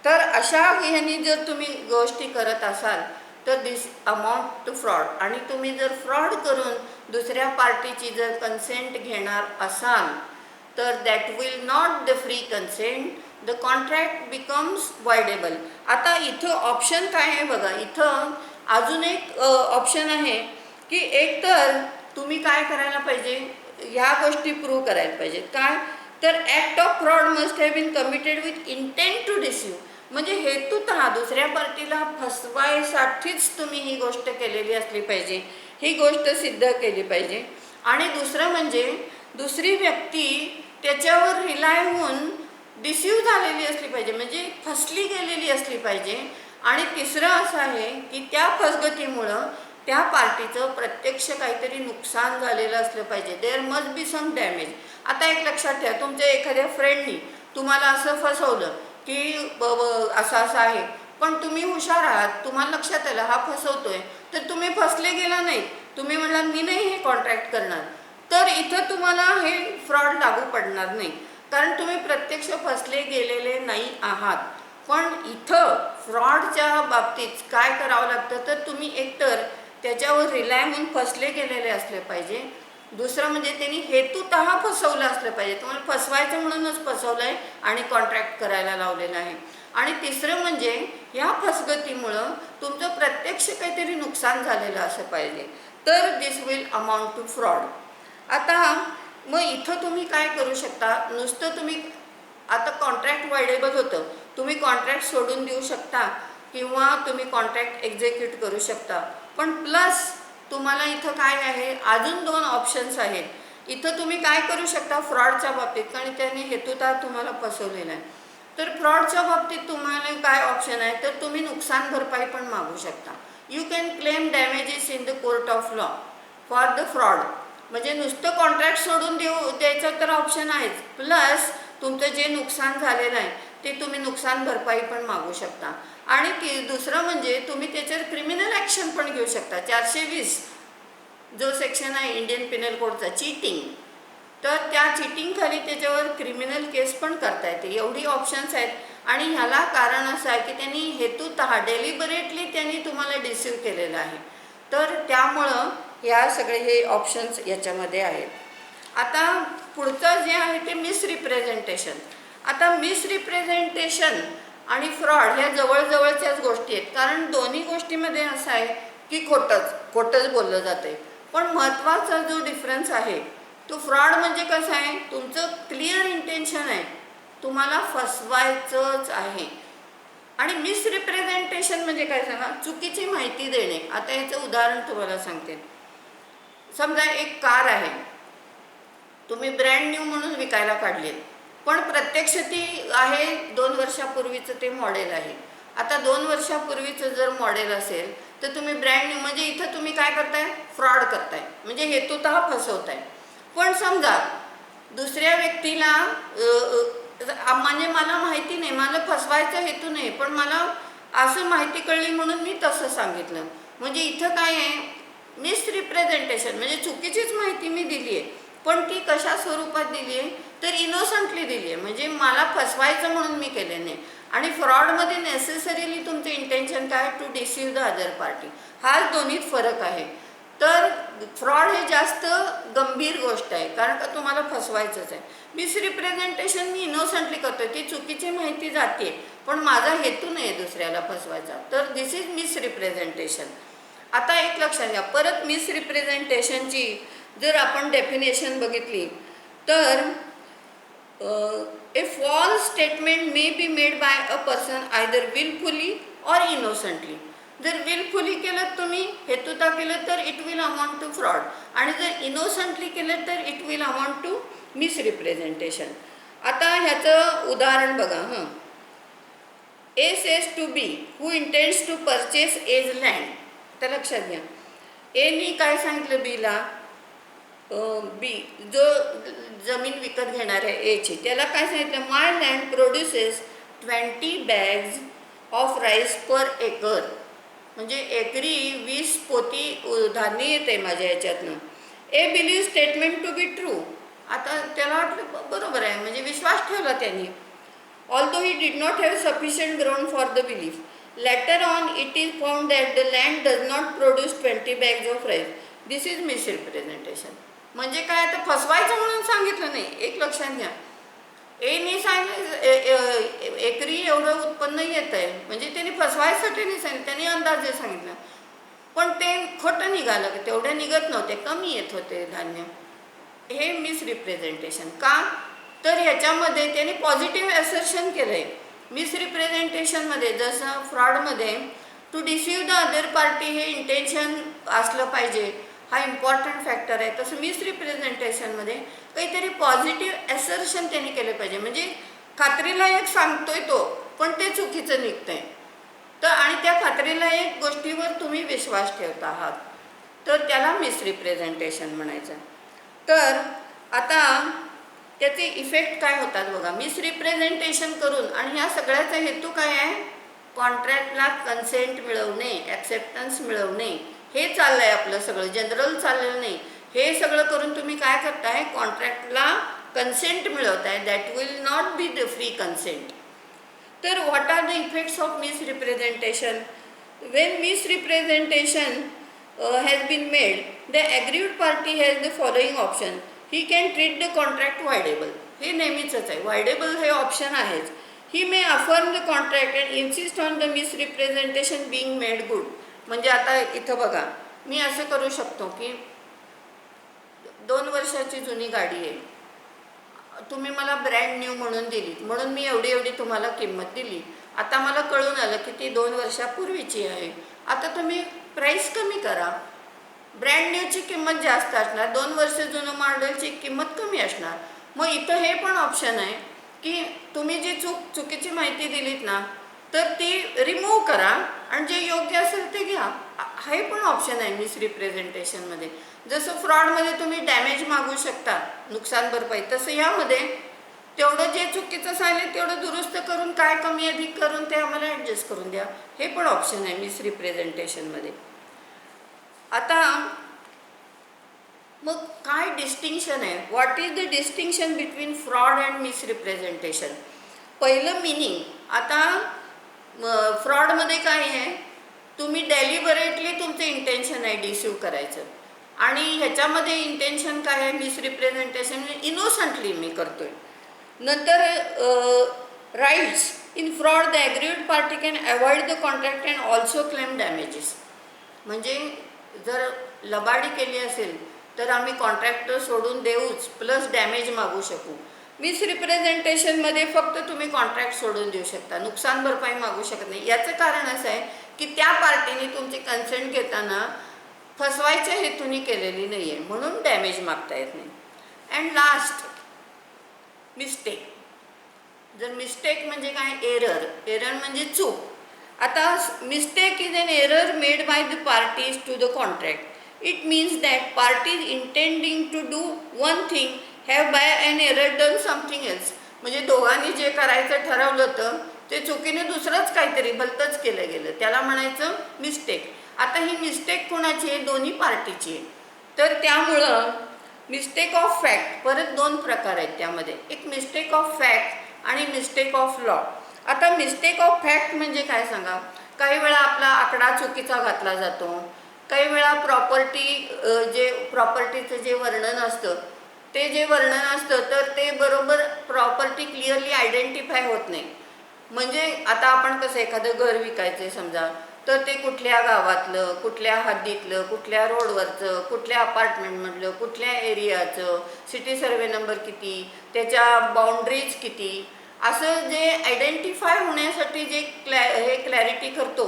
तर अशा ह्यानी जर तुम्ही गोष्टी करत असाल तर दिस अमाउंट टू फ्रॉड. आणि तुम्ही जर फ्रॉड करून दुसऱ्या पार्टीची जर कन्सेंट घेणार असाल तर that will not the free consent, the contract becomes voidable. आता इथं ऑप्शन काय आहे बघा, इथं अजून एक ऑप्शन आहे की एकतर तुम्ही काय करायला पाहिजे, ह्या गोष्टी प्रूव्ह करायला पाहिजेत. काय तर act of fraud must have been committed with intent to deceive, म्हणजे हेतुतः दुसऱ्या पार्टीला फसवायसाठीच तुम्ही ही गोष्ट केलेली असली पाहिजे, ही गोष्ट सिद्ध केली पाहिजे. आणि दुसरं म्हणजे दुसरी व्यक्ती त्याच्यावर रिलाय होऊन डिसीव झालेली असली पाहिजे, म्हणजे फसली गेलेली असली पाहिजे. आणि तिसरं असं आहे की त्या फसगतीमुळं त्या पार्टीचं प्रत्यक्ष काहीतरी नुकसान झालेलं असलं पाहिजे, there must be some damage. आता एक लक्षात ठेवा, तुमच्या एखाद्या फ्रेंडनी तुम्हाला असं फसवलं की असं असं आहे, पण तुम्ही हुशार आहात, तुम्हाला लक्षात आलं हा फसवतोय, तर तुम्ही फसले गेला नाही, तुम्ही म्हणाल मी नाही हे कॉन्ट्रॅक्ट करणार, तर इथं तुम्हाला हे फ्रॉड लागू पडणार नाही, कारण तुम्ही प्रत्यक्ष फसले गेलेले नाही आहात. पण इथं फ्रॉडच्या बाबतीत काय करावं लागतं, तर तुम्ही एकतर त्याच्यावर रिलाय होऊन फसले गेलेले असले पाहिजे, दुसरं म्हणजे त्यांनी हेतुतः फसवलं असलं पाहिजे, तुम्हाला फसवायचं म्हणूनच फसवलं आहे आणि कॉन्ट्रॅक्ट करायला लावलेलं आहे. आणि तिसरं म्हणजे ह्या फसगतीमुळं तुमचं प्रत्यक्ष काहीतरी नुकसान झालेलं असं पाहिजे, तर दिस विल अमाउंट टू फ्रॉड. आता मग इथं तुम्ही काय करू शकता, नुसतं तुम्ही आता कॉन्ट्रॅक्ट वायडेबल होतं, तुम्ही कॉन्ट्रॅक्ट सोडून देऊ शकता किंवा तुम्ही कॉन्ट्रॅक्ट एक्झिक्यूट करू शकता, पण प्लस तुम्हाला इथं काय आहे, अजून 2 ऑप्शन्स आहेत. इथं तुम्ही काय करू शकता फ्रॉडच्या बाबतीत, कारण त्याने हेतुतः तुम्हाला फसवलेला आहे. तर फ्रॉडच्या बाबतीत तुम्हाला काय ऑप्शन आहे, तर तुम्ही नुकसान भरपाई पण मागू शकता. You can claim damages in the court of law for the fraud, म्हणजे नुसतं कॉन्ट्रॅक्ट सोडून द्यायचं तर ऑप्शन आहेच, प्लस तुमचं जे नुकसान झालेलं आहे ते तुम्ही नुकसान भरपाई पण मागू शकता. आणि दुसरं म्हणजे तुम्ही त्याच्यावर क्रिमिनल ॲक्शन पण घेऊ शकता. 420 जो सेक्शन आहे इंडियन पिनल कोडचा, चीटिंग, तर त्या चीटिंगखाली त्याच्यावर क्रिमिनल केस पण करता येते. एवढी ऑप्शन्स आहेत. आणि ह्याला कारण असं आहे की त्यांनी हेतुतः डेलिबरेटली त्यांनी तुम्हाला डिसीव केलेलं आहे, तर त्यामुळं ह्या सगळे हे ऑप्शन्स याच्यामध्ये आहेत. आता पुढचं जे आहे ते मिसरिप्रेझेंटेशन. आता मिसरिप्रेझेंटेशन आणि फ्रॉड ह्या जवळजवळच्याच गोष्टी आहेत, कारण दोन्ही गोष्टीमध्ये असं आहे की खोटंच बोललं जातं आहे. पण महत्त्वाचा जो डिफरन्स आहे तो फ्रॉड म्हणजे कसं आहे, तुमचं क्लिअर इंटेन्शन आहे, तुम्हाला फसवायचंच आहे. आणि मिसरिप्रेझेंटेशन म्हणजे काय सांगा, चुकीची माहिती देणे. आता याचं उदाहरण तुम्हाला सांगते. समजा एक कार आहे, तुम्ही ब्रँड न्यू म्हणून विकायला काढली, पण प्रत्यक्ष ती आहे 2 वर्षापूर्वीचं ते मॉडेल आहे. आता 2 वर्षापूर्वीचं जर मॉडेल असेल तर तुम्ही ब्रँड न्यू, म्हणजे इथं तुम्ही काय करताय, फ्रॉड करताय, म्हणजे हेतुतः फसवताय. पण समजा दुसऱ्या व्यक्तीला म्हणजे मला माहिती नाही, मला फसवायचा हेतू नाही, पण मला असं माहिती कळली म्हणून मी तसं सांगितलं, म्हणजे इथं काय आहे, मिसरिप्रेझेंटेशन, म्हणजे चुकीचीच माहिती मी दिली आहे, पण ती कशा स्वरूपात दिली आहे, तर इनोसंटली दिली आहे, म्हणजे मला फसवायचं म्हणून मी केले नाही. आणि फ्रॉडमध्ये नेसेसरीली तुमचं इंटेन्शन काय, to deceive the other party. हाच दोन्हीत फरक आहे. तर फ्रॉड हे जास्त गंभीर गोष्ट आहे, कारण का तुम्हाला फसवायचंच आहे. मिसरिप्रेझेंटेशन मी इनोसंटली करतोय, ती चुकीची माहिती जाते पण माझा हेतू नाही दुसऱ्याला फसवायचा, तर दिस इज मिसरिप्रेझेंटेशन. आता एक लक्षात घ्या, परत मिसरिप्रेझेंटेशनची जर आपण डेफिनेशन बघितली तर a false statement may be made by a person either wilfully or innocently. जर विलफुली केलं तुम्ही, हेतुता केलं तर it will amount to fraud, आणि जर इनोसंटली केलं तर it will amount to misrepresentation. आता ह्याचं उदाहरण बघा. A says to B who intends to purchase A's land. तर लक्षात घ्या, एनी काय सांगितलं बीला, बी जो जमीन विकत घेणार आहे एची, त्याला काय सांगितलं, my land produces 20 bags of rice per acre. म्हणजे एकरी 20 पोती धान्य येते माझ्या याच्यातनं. A believe statement to be true. आता त्याला वाटलं बरोबर आहे, म्हणजे विश्वास ठेवला त्यांनी. Although he did not have sufficient ground for the belief. Later on it is found that the land does not produce 20 bags of rice. This is misrepresentation. म्हणजे काय, आता फसवायचं म्हणून सांगितलं नाही. एक लक्षात घ्या, एने सांगितलं एकरी एवढं उत्पन्न येत आहे, म्हणजे त्यांनी फसवायसाठी नाही सांगितलं, त्यांनी अंदाजे सांगितलं, पण ते खोटं निघालं की तेवढे निघत नव्हते, कमी येत होते धान्य. हे मिसरिप्रेझेंटेशन. का तर ह्याच्यामध्ये त्यांनी पॉझिटिव्ह असर्शन केलं आहे. मिसरिप्रेझेंटेशनमध्ये जसं फ्रॉडमध्ये टू डिसीव्ह द अदर पार्टी हे इंटेन्शन असलं पाहिजे, हा इम्पॉर्टंट फॅक्टर आहे, तसं मिसरिप्रेझेंटेशनमध्ये काहीतरी पॉझिटिव्ह ॲसर्शन त्यांनी केलं पाहिजे. म्हणजे खात्रीला एक सांगतोय तो, पण ते चुकीचं निघतंय, तर आणि त्या खात्रीला एक गोष्टीवर तुम्ही विश्वास ठेवता आहात, तर त्याला मिसरिप्रेझेंटेशन म्हणायचं. तर आता त्याचे इफेक्ट काय होतात बघा. मिसरिप्रेझेंटेशन करून, आणि ह्या सगळ्याचा हेतू काय आहे, कॉन्ट्रॅक्टला कन्सेंट मिळवणे, ॲक्सेप्टन्स मिळवणे, हे चाललं आहे आपलं सगळं, जनरल चाललेलं नाही. हे सगळं करून तुम्ही काय करताय, कॉन्ट्रॅक्टला कन्सेंट मिळवताय. That will not be the free consent. तर what are the effects of misrepresentation. When misrepresentation has been made, the aggrieved party has the following option. He can treat the contract voidable. हे नेहमीच आहे, voidable हे ऑप्शन आहेच. He may affirm the contract and insist on the misrepresentation being made good. म्हणजे आता इथं बघा, मी असं करू शकतो की 2 वर्षाची जुनी गाडी आहे, तुम्ही मला ब्रँड न्यू म्हणून दिली, म्हणून मी एवढी तुम्हाला किंमत दिली. आता मला कळून आलं की ती 2 वर्षापूर्वीची आहे. आता तुम्ही प्राईस कमी करा. ब्रँड न्यूची किंमत जास्त असणार, 2 वर्ष जुनं मॉडेलची किंमत कमी असणार. मग इथं हे पण ऑप्शन आहे की तुम्ही जी चुकीची माहिती दिलीत ना, तर ती रिमूव्ह करा आणि जे योग्य असेल ते घ्या. हे पण ऑप्शन आहे मिसरिप्रेझेंटेशनमध्ये. जसं फ्रॉडमध्ये तुम्ही डॅमेज मागू शकता, नुकसान भरपाई, तसं यामध्ये तेवढं जे चुकीचं सांगितलं तेवढं दुरुस्त करून, काय कमी अधिक करून ते आम्हाला ॲडजस्ट करून द्या. हे पण ऑप्शन आहे मिसरिप्रेझेंटेशनमध्ये. आता मग काय डिस्टिंक्शन आहे, what is the distinction between fraud and misrepresentation. पहिलं मिनिंग, आता फ्रॉडमध्ये काय आहे, तुम्ही डेलिबरेटली तुमचं इंटेन्शन आहे डिसिव्ह करायचं, आणि ह्याच्यामध्ये इंटेन्शन काय आहे, मिसरिप्रेझेंटेशन इनोसंटली मी करतोय. नंतर rights. In fraud the aggrieved party can avoid the contract and also claim damages. म्हणजे जर लबाडी केली असेल तर आम्ही कॉन्ट्रॅक्टर सोडून देऊच, प्लस डॅमेज मागू शकू. मिसरिप्रेझेंटेशनमध्ये फक्त तुम्ही कॉन्ट्रॅक्ट सोडून देऊ शकता, नुकसान भरपाई मागू शकत नाही. याचं कारण असं आहे की त्या पार्टीने तुमची कन्सेंट घेताना फसवायच्या हेतूने केलेली नाही आहे, म्हणून डॅमेज मागता येत नाही. And last, mistake. जर मिस्टेक म्हणजे काय, एरर म्हणजे चूक. आता mistake is an error made by the parties to the contract. It means that parties intending to do one thing have by an error done something else. म्हणजे दोघांनी जे करायचं ठरवलं होतं ते चुकीने दुसरंच काहीतरी भलतंच केलं गेलं, त्याला म्हणायचं मिस्टेक. आता ही मिस्टेक कोणाची आहे, दोन्ही पार्टीची आहे. तर त्यामुळं मिस्टेक ऑफ फॅक्ट, परत 2 प्रकार आहेत त्यामध्ये, एक मिस्टेक ऑफ फॅक्ट आणि मिस्टेक ऑफ लॉ. आता मिस्टेक ऑफ फॅक्ट म्हणजे काय सांगा, काही वेळा आपला आकडा चुकीचा घातला जातो, काही वेळा जे प्रॉपर्टीचं जे वर्णन असतं ते जे वर्णन असतं तर ते बरोबर प्रॉपर्टी क्लिअरली आयडेंटिफाय होत नाही. म्हणजे आता आपण कसं एखादं घर विकायचं समजा, तर ते कुठल्या गावातलं, कुठल्या हद्दीतलं, कुठल्या रोडवरचं, कुठल्या अपार्टमेंटमधलं, कुठल्या एरियाचं, सिटी सर्वे नंबर किती, त्याच्या बाउंड्रीज किती, असं जे आयडेंटिफाय होण्यासाठी जे क्लॅरिटी करतो,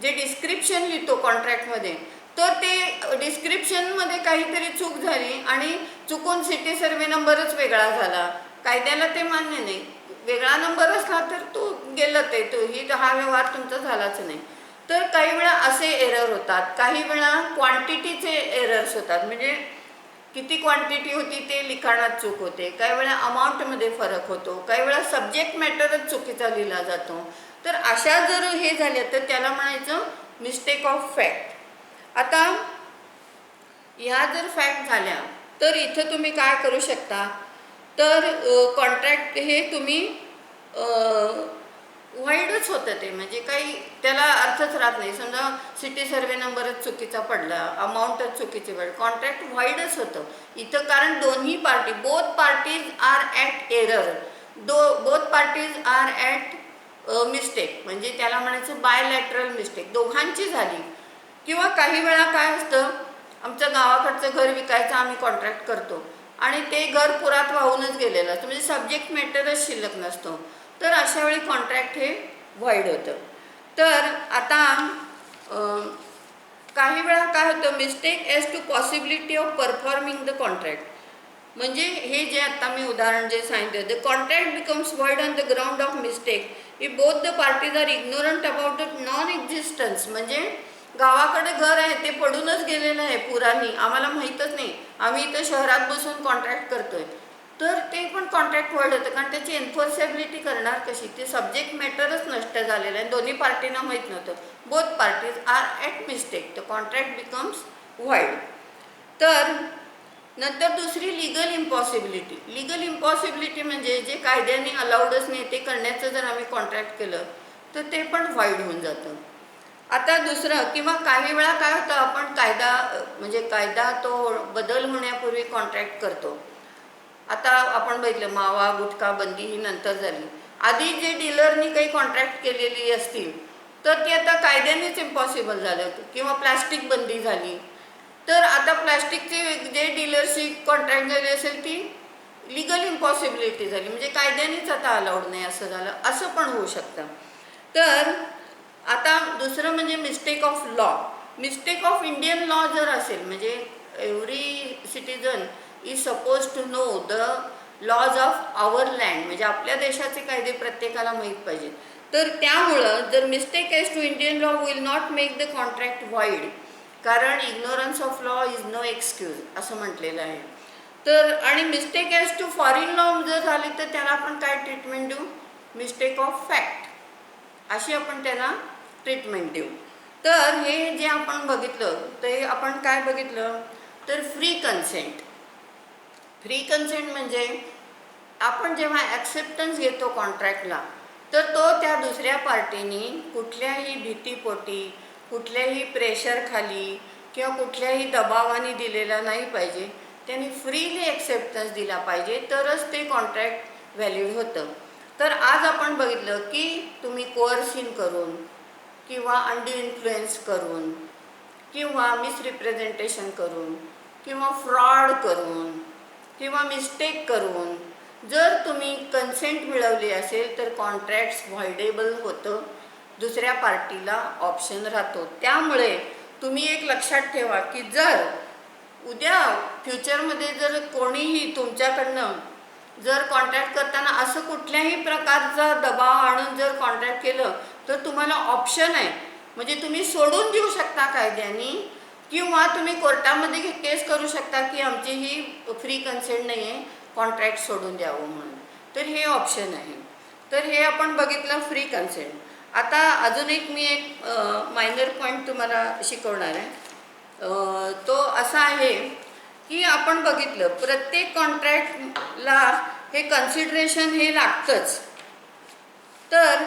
जे डिस्क्रिप्शन लिहितो कॉन्ट्रॅक्टमध्ये, तर ते डिस्क्रिप्शनमध्ये काहीतरी चूक झाली आणि चुकून सिटी सर्वे नंबरच वेगळा झाला, कायद्याला ते मान्य नाही. वेगळा नंबर असला तर तो गेलं ते हा व्यवहार तुमचा झालाच नाही. तर काही वेळा असे एरर होतात, काही वेळा क्वांटिटीचे एरर्स होतात, म्हणजे किती क्वांटिटी होती ते लिखाणात चूक होते, काही वेळा अमाऊंटमध्ये फरक होतो, काही वेळा सब्जेक्ट मॅटरच चुकीचा लिहिला जातो. तर अशा जर हे झाल्या तर त्याला म्हणायचं मिस्टेक ऑफ फॅक्ट. आता ह्या जर फॅक्ट झाल्या तर इथं तुम्ही काय करू शकता, तर कॉन्ट्रॅक्ट हे तुम्ही व्हाईडच होतं, ते म्हणजे काही त्याला अर्थच राहत नाही. समजा सिटी सर्वे नंबरच चुकीचा पडला, अमाऊंटच चुकीची पडली, कॉन्ट्रॅक्ट व्हाईडच होतं इथं. कारण दोन्ही party, both parties are at error, both parties are at mistake, म्हणजे त्याला म्हणायचं बायलॅटरल मिस्टेक, दोघांची झाली. किंवा काही वेळा काय असतं, आमचं गावाकडचं घर विकायचं आम्ही कॉन्ट्रॅक्ट करतो आणि ते घर पुरात वाहूनच गेलेलं असतं, म्हणजे सब्जेक्ट मॅटरच शिल्लक नसतो, तर अशा वेळी कॉन्ट्रॅक्ट हे व्हाईड होतं. तर आता काही वेळा काय होतं, mistake as to possibility of performing the contract, म्हणजे हे जे आता मी उदाहरण जे सांगितलं, the contract becomes void on the ground of mistake if both the parties are ignorant about the non existence. म्हणजे गावाकडे घर आहे, ते पडूनच गेलेलं आहे पुरानी, आम्हाला माहीतच नाही, आम्ही इथं शहरात बसून कॉन्ट्रॅक्ट करतोय, तर ते पण कॉन्ट्रॅक्ट व्हाईड होतं. कारण त्याची एन्फोर्सेबिलिटी करणार कशी, ते सब्जेक्ट मॅटरच नष्ट झालेलं आहे, दोन्ही पार्टींना माहीत नव्हतं, both parties are at mistake, the contract becomes void. तर नंतर दुसरी लिगल इम्पॉसिबिलिटी. लिगल इम्पॉसिबिलिटी म्हणजे जे कायद्याने अलाउडच नाही ते करण्याचं जर आम्ही कॉन्ट्रॅक्ट केलं तर ते पण व्हाईड होऊन जातं. आता दुसरं, किंवा काही वेळा काय होतं, आपण कायदा तो बदल होण्यापूर्वी कॉन्ट्रॅक्ट करतो. आता आपण बघितलं मावा गुटखा बंदी ही नंतर झाली, आधी जे डीलरनी काही कॉन्ट्रॅक्ट केलेली असतील तर ती आता कायद्यानेच इम्पॉसिबल झालं होतं. किंवा प्लास्टिक बंदी झाली, तर आता प्लास्टिकचे जे डीलरशी कॉन्ट्रॅक्ट झाली असेल ती लिगल इम्पॉसिबिलिटी झाली, म्हणजे कायद्यानेच आता अलाउड नाही असं झालं, असं पण होऊ शकतं. तर आता दुसरं म्हणजे mistake of law. Mistake of Indian law जर असेल, म्हणजे every citizen is suppose to know the laws of our land, म्हणजे आपल्या देशाचे कायदे प्रत्येकाला माहीत पाहिजे, तर त्यामुळं जर mistake as to Indian law will not make the contract void, कारण ignorance of law is no excuse असं म्हटलेलं आहे. तर आणि mistake as to foreign law जर झाली तर त्याला आपण काय ट्रीटमेंट देऊ, मिस्टेक ऑफ फॅक्ट अशी आपण त्याला ट्रीटमेंट देऊ. तर हे जे आपण बघितलं ते आपण काय बघितलं, तर फ्री कन्सेंट. फ्री कन्सेंट म्हणजे आपण जेव्हा ॲक्सेप्टन्स घेतो कॉन्ट्रॅक्टला, तर तो त्या दुसऱ्या पार्टीनी कुठल्याही भीतीपोटी, कुठल्याही प्रेशरखाली किंवा कुठल्याही दबावाने दिलेला नाही पाहिजे, त्यांनी फ्रीली ॲक्सेप्टन्स दिला पाहिजे, तरच ते कॉन्ट्रॅक्ट व्हॅलिड होतं. तर आज आपण बघितलं की तुम्ही कोअर्सिन करून किंवा अंडर इन्फ्लुएन्स करून किंवा मिसरिप्रेझेंटेशन करून किंवा फ्रॉड करून किंवा मिस्टेक करून जर तुम्ही कन्सेंट मिळवली असेल तर कॉन्ट्रॅक्ट्स व्हाईडेबल होतं, दुसऱ्या पार्टीला ऑप्शन राहतो. त्यामुळे तुम्ही एक लक्षात ठेवा की जर उद्या फ्युचरमध्ये जर कोणीही तुमच्याकडनं जर कॉन्ट्रॅक्ट करताना असं कुठल्याही प्रकारचा दबाव आणून जर कॉन्ट्रॅक्ट केलं तर तुम्हाला ऑप्शन आहे, म्हणजे तुम्ही सोडून देऊ शकता कायद्याने, किंवा तुम्ही कोर्टामध्ये केस करू शकता की आमची ही फ्री कन्सेंट नाही आहे, कॉन्ट्रॅक्ट सोडून द्यावं म्हणून. तर हे ऑप्शन आहे. तर हे आपण बघितलं फ्री कन्सेंट. आता अजून मी एक मायनर पॉईंट तुम्हाला शिकवणार आहे. तो असा आहे की आपण बघितलं प्रत्येक कॉन्ट्रॅक्टला हे कन्सिडरेशन हे लागतंच. तर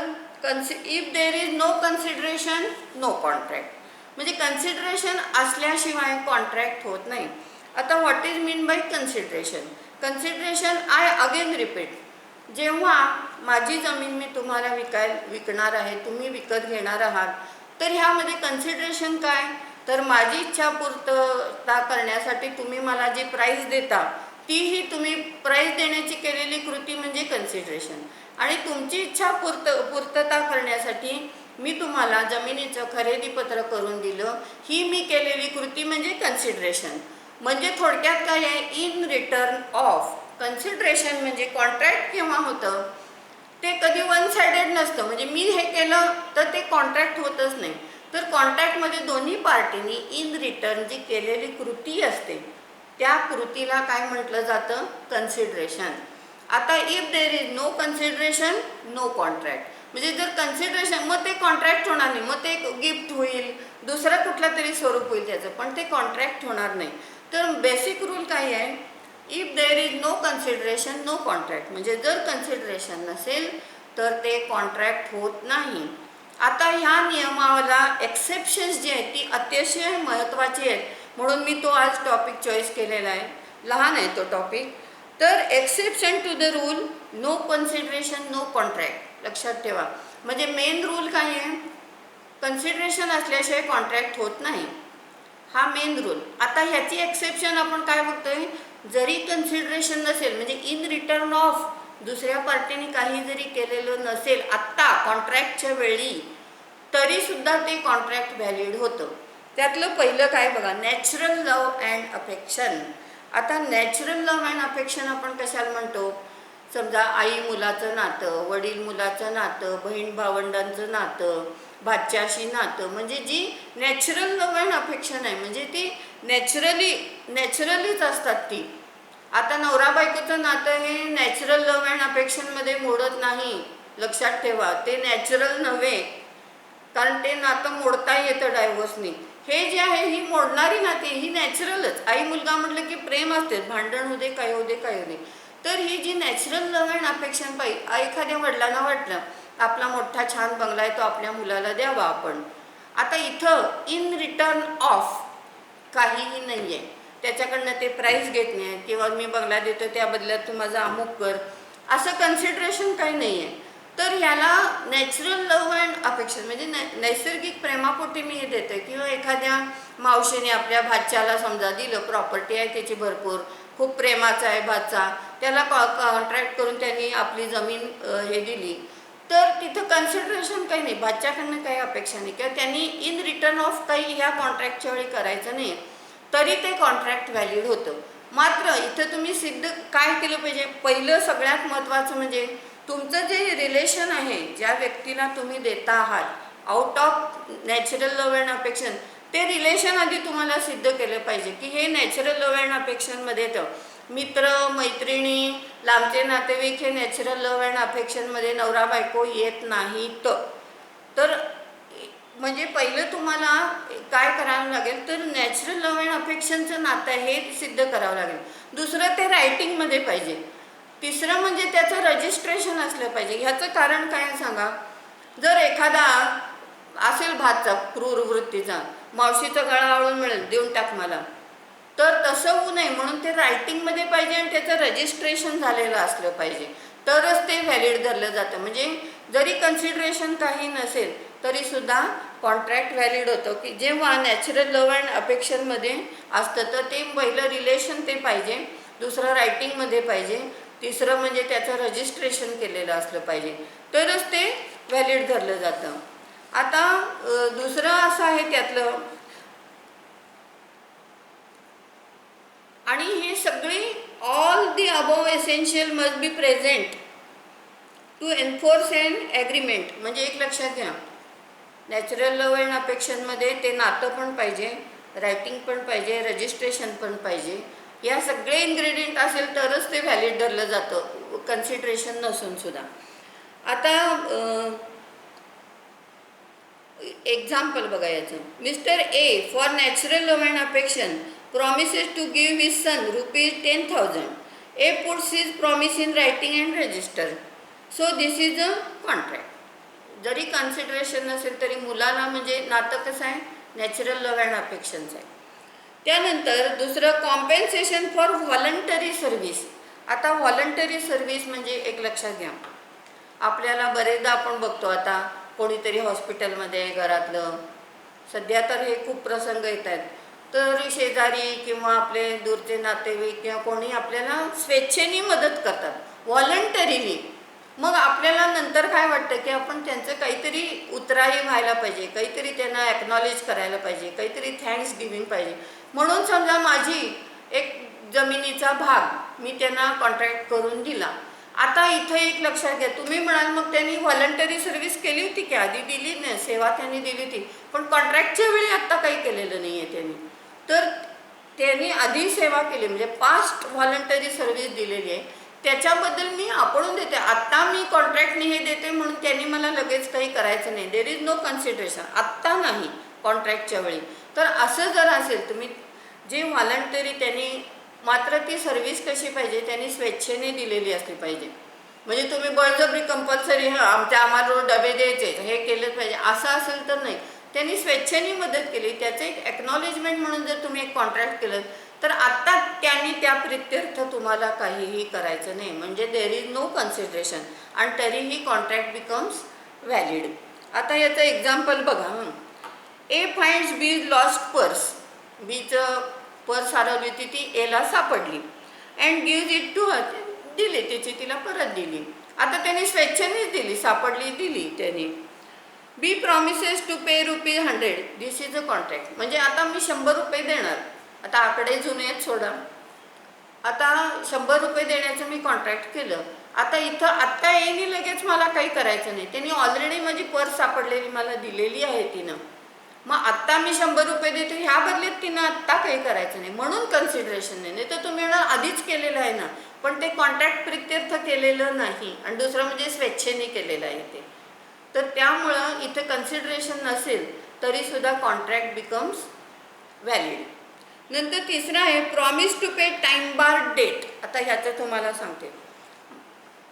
if there is no consideration no contract, म्हणजे कन्सिडरेशन असल्याशिवाय कॉन्ट्रॅक्ट होत नाही. आता what is mean by consideration? Consideration I again repeat, जेव्हा माझी जमीन मी तुम्हाला विकणार आहे, तुम्ही विकत घेणार आहात, तर ह्यामध्ये कन्सिडरेशन काय? तर माझी इच्छा पूर्तता करण्यासाठी तुम्ही मला जी प्राईस देता तीही तुम्ही प्राईस देण्याची केलेली कृती म्हणजे कन्सिडरेशन. आणि तुमची इच्छा पूर्तता करण्यासाठी मी तुम्हाला जमिनीचं खरेदीपत्र करून दिलं, ही मी केलेली कृती म्हणजे कन्सिडरेशन. म्हणजे थोडक्यात काय आहे? In return of. कन्सिडरेशन म्हणजे कॉन्ट्रॅक्ट केव्हा होतं? ते कधी वन साइडेड नसतं. म्हणजे मी हे केलं तर ते कॉन्ट्रॅक्ट होतच नाही. तर कॉन्ट्रॅक्टमध्ये दोन्ही पार्टीनी इन रिटर्न जी केलेली कृती असते त्या कृतीला काय म्हटलं जातं? कन्सिडरेशन. आता if there is no consideration, no contract. म्हणजे जर कन्सिडरेशन, मग ते कॉन्ट्रॅक्ट होणार नाही, मग ते गिफ्ट होईल, दुसरं कुठलं तरी स्वरूप होईल त्याचं, पण ते कॉन्ट्रॅक्ट होणार नाही. तर बेसिक रूल काय आहे? If there is no consideration, no contract. म्हणजे जर कन्सिडरेशन नसेल तर ते कॉन्ट्रॅक्ट होत नाही. आता ह्या नियमाला एक्सेप्शन्स जी आहेत ती अतिशय महत्त्वाची आहेत, म्हणून मी तो आज टॉपिक चॉईस केलेला आहे. लहान आहे तो टॉपिक. तर exception to the rule no consideration, no contract लक्षात ठेवा. म्हणजे मेन रूल काय आहे? कन्सिडरेशन असल्याशिवाय कॉन्ट्रॅक्ट होत नाही, हा मेन रूल. आता ह्याची एक्सेप्शन आपण काय बघतोय? जरी कन्सिडरेशन नसेल, म्हणजे इन रिटर्न ऑफ दुसऱ्या पार्टीने काही जरी केलेलं नसेल आत्ता कॉन्ट्रॅक्टच्या वेळी, तरी सुद्धा ते कॉन्ट्रॅक्ट व्हॅलिड होतं. त्यातलं पहिलं काय बघा, नॅचरल लव अँड अफेक्शन. आता नॅचरल लव अँड अफेक्शन आपण कशाला म्हणतो? समजा आई मुलाचं नातं, वडील मुलाचं नातं, बहीण भावंडांचं नातं, भाच्याशी नातं, म्हणजे जी नॅचरल लव अँड अफेक्शन आहे, म्हणजे ती नॅचरलीच असतात ती. आता नवरा बायकोचं नातं हे नॅचरल लव अँड अफेक्शनमध्ये मोडत नाही, लक्षात ठेवा. ते नॅचरल नव्हे, कारण ते नातं मोडता येतं डायव्होर्सनी. हे जे आहे ही मोडणारी नाती, ही नॅचरलच. आई मुलगा म्हटलं की प्रेम असते, भांडण होते, काय होते काय होते. तर ही जी नॅचरल लव अँड अफेक्शन पाहिजे, एखाद्या वडिलांना वाटलं आपला मोठा छान बंगला आहे तो आपल्या मुलाला द्यावा आपण. आता इथं इन रिटर्न ऑफ काहीही नाही आहे, त्याच्याकडनं ते प्राईस घेत नाही किंवा मी बंगला देतो त्या बदल्यात तू माझा अमुक कर, असं कन्सिडरेशन काही नाही आहे. तर ह्याला नॅचरल लव अँड अफेक्शन म्हणजे नैसर्गिक प्रेमापोटी मी हे देते. किंवा एखाद्या मावशीने आपल्या भाच्याला समजा दिलं, प्रॉपर्टी आहे त्याची भरपूर, खूप प्रेमाचा आहे भाचा, त्याला कॉन्ट्रॅक्ट करून त्यांनी आपली जमीन हे दिली, तर तिथं कन्सिडरेशन काही नाही, भाच्याकडनं काही अपेक्षा नाही किंवा त्यांनी इन रिटर्न ऑफ काही ह्या कॉन्ट्रॅक्टच्या वेळी करायचं नाही, तरी ते कॉन्ट्रॅक्ट व्हॅलिड होतं. मात्र इथं तुम्ही सिद्ध काय केलं पाहिजे? पहिलं सगळ्यात महत्त्वाचं म्हणजे तुमचं जे रिलेशन आहे, ज्या व्यक्तीला तुम्ही देता आहात out of natural love and affection, ते रिलेशन आधी तुम्हाला सिद्ध केलं पाहिजे की हे नॅचरल लव अँड अफेक्शनमध्ये येतं. मित्र मैत्रिणी लांबचे नातेवाईक हे नॅचरल लव अँड अफेक्शनमध्ये नवरा बायको येत नाहीत. तर म्हणजे पहिलं तुम्हाला काय करावं लागेल? तर नॅचरल लव अँड अफेक्शनचं नातं हे सिद्ध करावं लागेल. दुसरं ते रायटिंगमध्ये पाहिजे. तिसरं म्हणजे त्याचं रजिस्ट्रेशन असलं पाहिजे. ह्याचं कारण काय सांगा? जर एखादा असेल भातचा क्रूर वृत्तीचा, मावशीचा गळा आवळून मिळेल देऊन टाक मला, तर तसं होऊ नये म्हणून ते रायटिंगमध्ये पाहिजे आणि त्याचं रजिस्ट्रेशन झालेलं असलं पाहिजे, तरच ते व्हॅलिड धरलं जातं. म्हणजे जरी कन्सिडरेशन काही नसेल तरी सुद्धा कॉन्ट्रॅक्ट व्हॅलिड होतं. की जेव्हा नॅचरल लव अँड अफेक्शनमध्ये असतं तर ते पहिलं रिलेशन ते पाहिजे, दुसरं रायटिंगमध्ये पाहिजे, तिसरं म्हणजे त्याचं रजिस्ट्रेशन केलेलं असलं पाहिजे, तरच ते व्हॅलिड धरलं जातं. आता दुसरं असं आहे त्यातलं, आणि हे सगळी all the above essential must be present to enforce and agreement. म्हणजे एक लक्षात घ्या, नॅचरल लव अँड अफेक्शनमध्ये ते नातं पण पाहिजे, रायटिंग पण पाहिजे, रजिस्ट्रेशन पण पाहिजे. या सगळे इन्ग्रेडियंट असेल तरच ते व्हॅलिड धरलं जातं, कन्सिडरेशन नसून सुद्धा. आता एक्झाम्पल बघा याचं. Mister A for natural love and affection promises to give his son ₹10,000. A puts his promise in writing and register. So this is a contract. जरी कन्सिडरेशन नसेल तरी मुलाला म्हणजे नातं कसं आहे, नॅचरल लव्ह अँड अफेक्शन्स आहे. त्यानंतर दुसरं कॉम्पेन्सेशन फॉर व्हॉलंटरी सर्व्हिस. आता व्हॉलंटरी सर्व्हिस म्हणजे एक लक्षात घ्या, आपल्याला बरेचदा आपण बघतो आता कोणीतरी हॉस्पिटलमध्ये घरातलं, सध्या तर हे खूप प्रसंग येत आहेत, तर शेजारी किंवा आपले दूरचे नातेवाईक किंवा कोणी आपल्याला स्वेच्छेने मदत करतात व्हॉलंटरीली. मग आपल्याला नंतर काय वाटतं की आपण त्यांचं काहीतरी उतराई व्हायला पाहिजे, काहीतरी त्यांना ॲक्नॉलेज करायला पाहिजे, काहीतरी थँक्स गिव्हिंग पाहिजे. म्हणून समजा माझी एक जमिनीचा भाग मी त्यांना कॉन्ट्रॅक्ट करून दिला. आता इथं एक लक्षात घ्या, तुम्ही म्हणाल मग त्यांनी व्हॉलंटरी सर्व्हिस केली होती की आधी दिली नाही, सेवा त्यांनी दिली होती, पण कॉन्ट्रॅक्टच्या वेळी आत्ता काही केलेलं नाही आहे त्यांनी. तर त्यांनी आधी सेवा केली म्हणजे पास्ट व्हॉलंटरी सर्व्हिस दिलेली आहे, त्याच्याबद्दल मी आपणून देते. आत्ता मी कॉन्ट्रॅक्टने हे देते म्हणून त्यांनी मला लगेच काही करायचं नाही, देर इज नो कन्सिडरेशन, आत्ता नाही, कॉन्ट्रॅक्टच्या वेळी. तर असं जर असेल तुम्ही जे व्हॉलंटरी त्यांनी, मात्र ती सर्व्हिस कशी पाहिजे, त्यांनी स्वेच्छेने दिलेली असली पाहिजे. म्हणजे तुम्ही बळजबरी कंपल्सरी आम्हाला रोज डबे द्यायचे हे केलंच पाहिजे असं असेल तर नाही. त्यांनी स्वेच्छेने मदत केली, त्याचं एक ॲक्नॉलेजमेंट म्हणून जर तुम्ही एक कॉन्ट्रॅक्ट केलं तर आत्ता त्यांनी त्या प्रित्यर्थ तुम्हाला काहीही करायचं नाही, म्हणजे देर इज नो कन्सिडरेशन आणि तरीही कॉन्ट्रॅक्ट बिकम्स व्हॅलिड. आता याचं एक्झाम्पल बघा. A finds B's lost purse. बीचं पर्स हरवली होती, ती एला सापडली. And gives it to her. दिली, तिची तिला परत दिली. आता त्यांनी स्वेच्छेनेच दिली, सापडली दिली त्यांनी. B promises to pay ₹100. This is a contract. म्हणजे आता मी 100 रुपये देणार. आता आकडे जुने आहेत सोडा. आता 100 रुपये देण्याचं मी कॉन्ट्रॅक्ट केलं. आता इथं आत्ता येईनी लगेच मला काही करायचं नाही, त्यांनी ऑलरेडी माझी पर्स सापडलेली मला दिलेली आहे तिनं. मग आत्ता मी 100 रुपये देते, ह्या बदल्यात तिनं आत्ता काही करायचं नाही, म्हणून कन्सिडरेशन नाही. तर तुम्ही म्हणा आधीच केलेलं आहे ना, पण ते कॉन्ट्रॅक्ट प्रित्यर्थ केलेलं नाही आणि दुसरं म्हणजे स्वेच्छेने केलेलं आहे ते. तर त्यामुळं इथं कन्सिडरेशन नसेल तरीसुद्धा कॉन्ट्रॅक्ट बिकम्स व्हॅलिड. नंतर तिसरं आहे promise to pay time bar debt. आता ह्याचं तुम्हाला सांगते.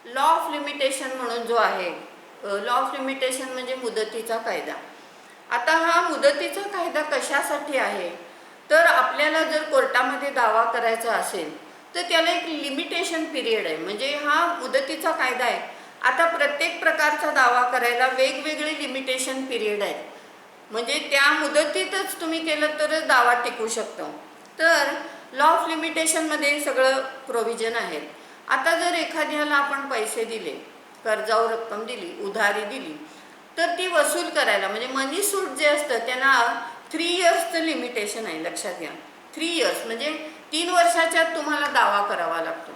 लॉ ऑफ लिमिटेशन म्हणून जो आहे, लॉ ऑफ लिमिटेशन म्हणजे मुदतीचा कायदा. आता हा मुदतीचा कायदा कशासाठी आहे, तर आपल्याला जर कोर्टामध्ये दावा करायचा असेल तर त्याला एक लिमिटेशन पिरियड आहे. म्हणजे हा मुदतीचा कायदा आहे. आता प्रत्येक प्रकारचा दावा करायला वेगवेगळे लिमिटेशन पिरियड आहेत, म्हणजे त्या मुदतीतच तुम्ही केलं तरच दावा टिकू शकतो. तर लॉ ऑफ लिमिटेशनमध्ये सगळं प्रोव्हिजन आहेत. आता जर एखाद्याला आपण पैसे दिले, कर्जावर रक्कम दिली, उधारी दिली, तर ती वसूल करायला म्हणजे मनी सूट जे असतं त्यांना 3 इयर्सचं लिमिटेशन आहे. लक्षात घ्या, 3 इयर्स म्हणजे 3 वर्षाच्यात तुम्हाला दावा करावा लागतो,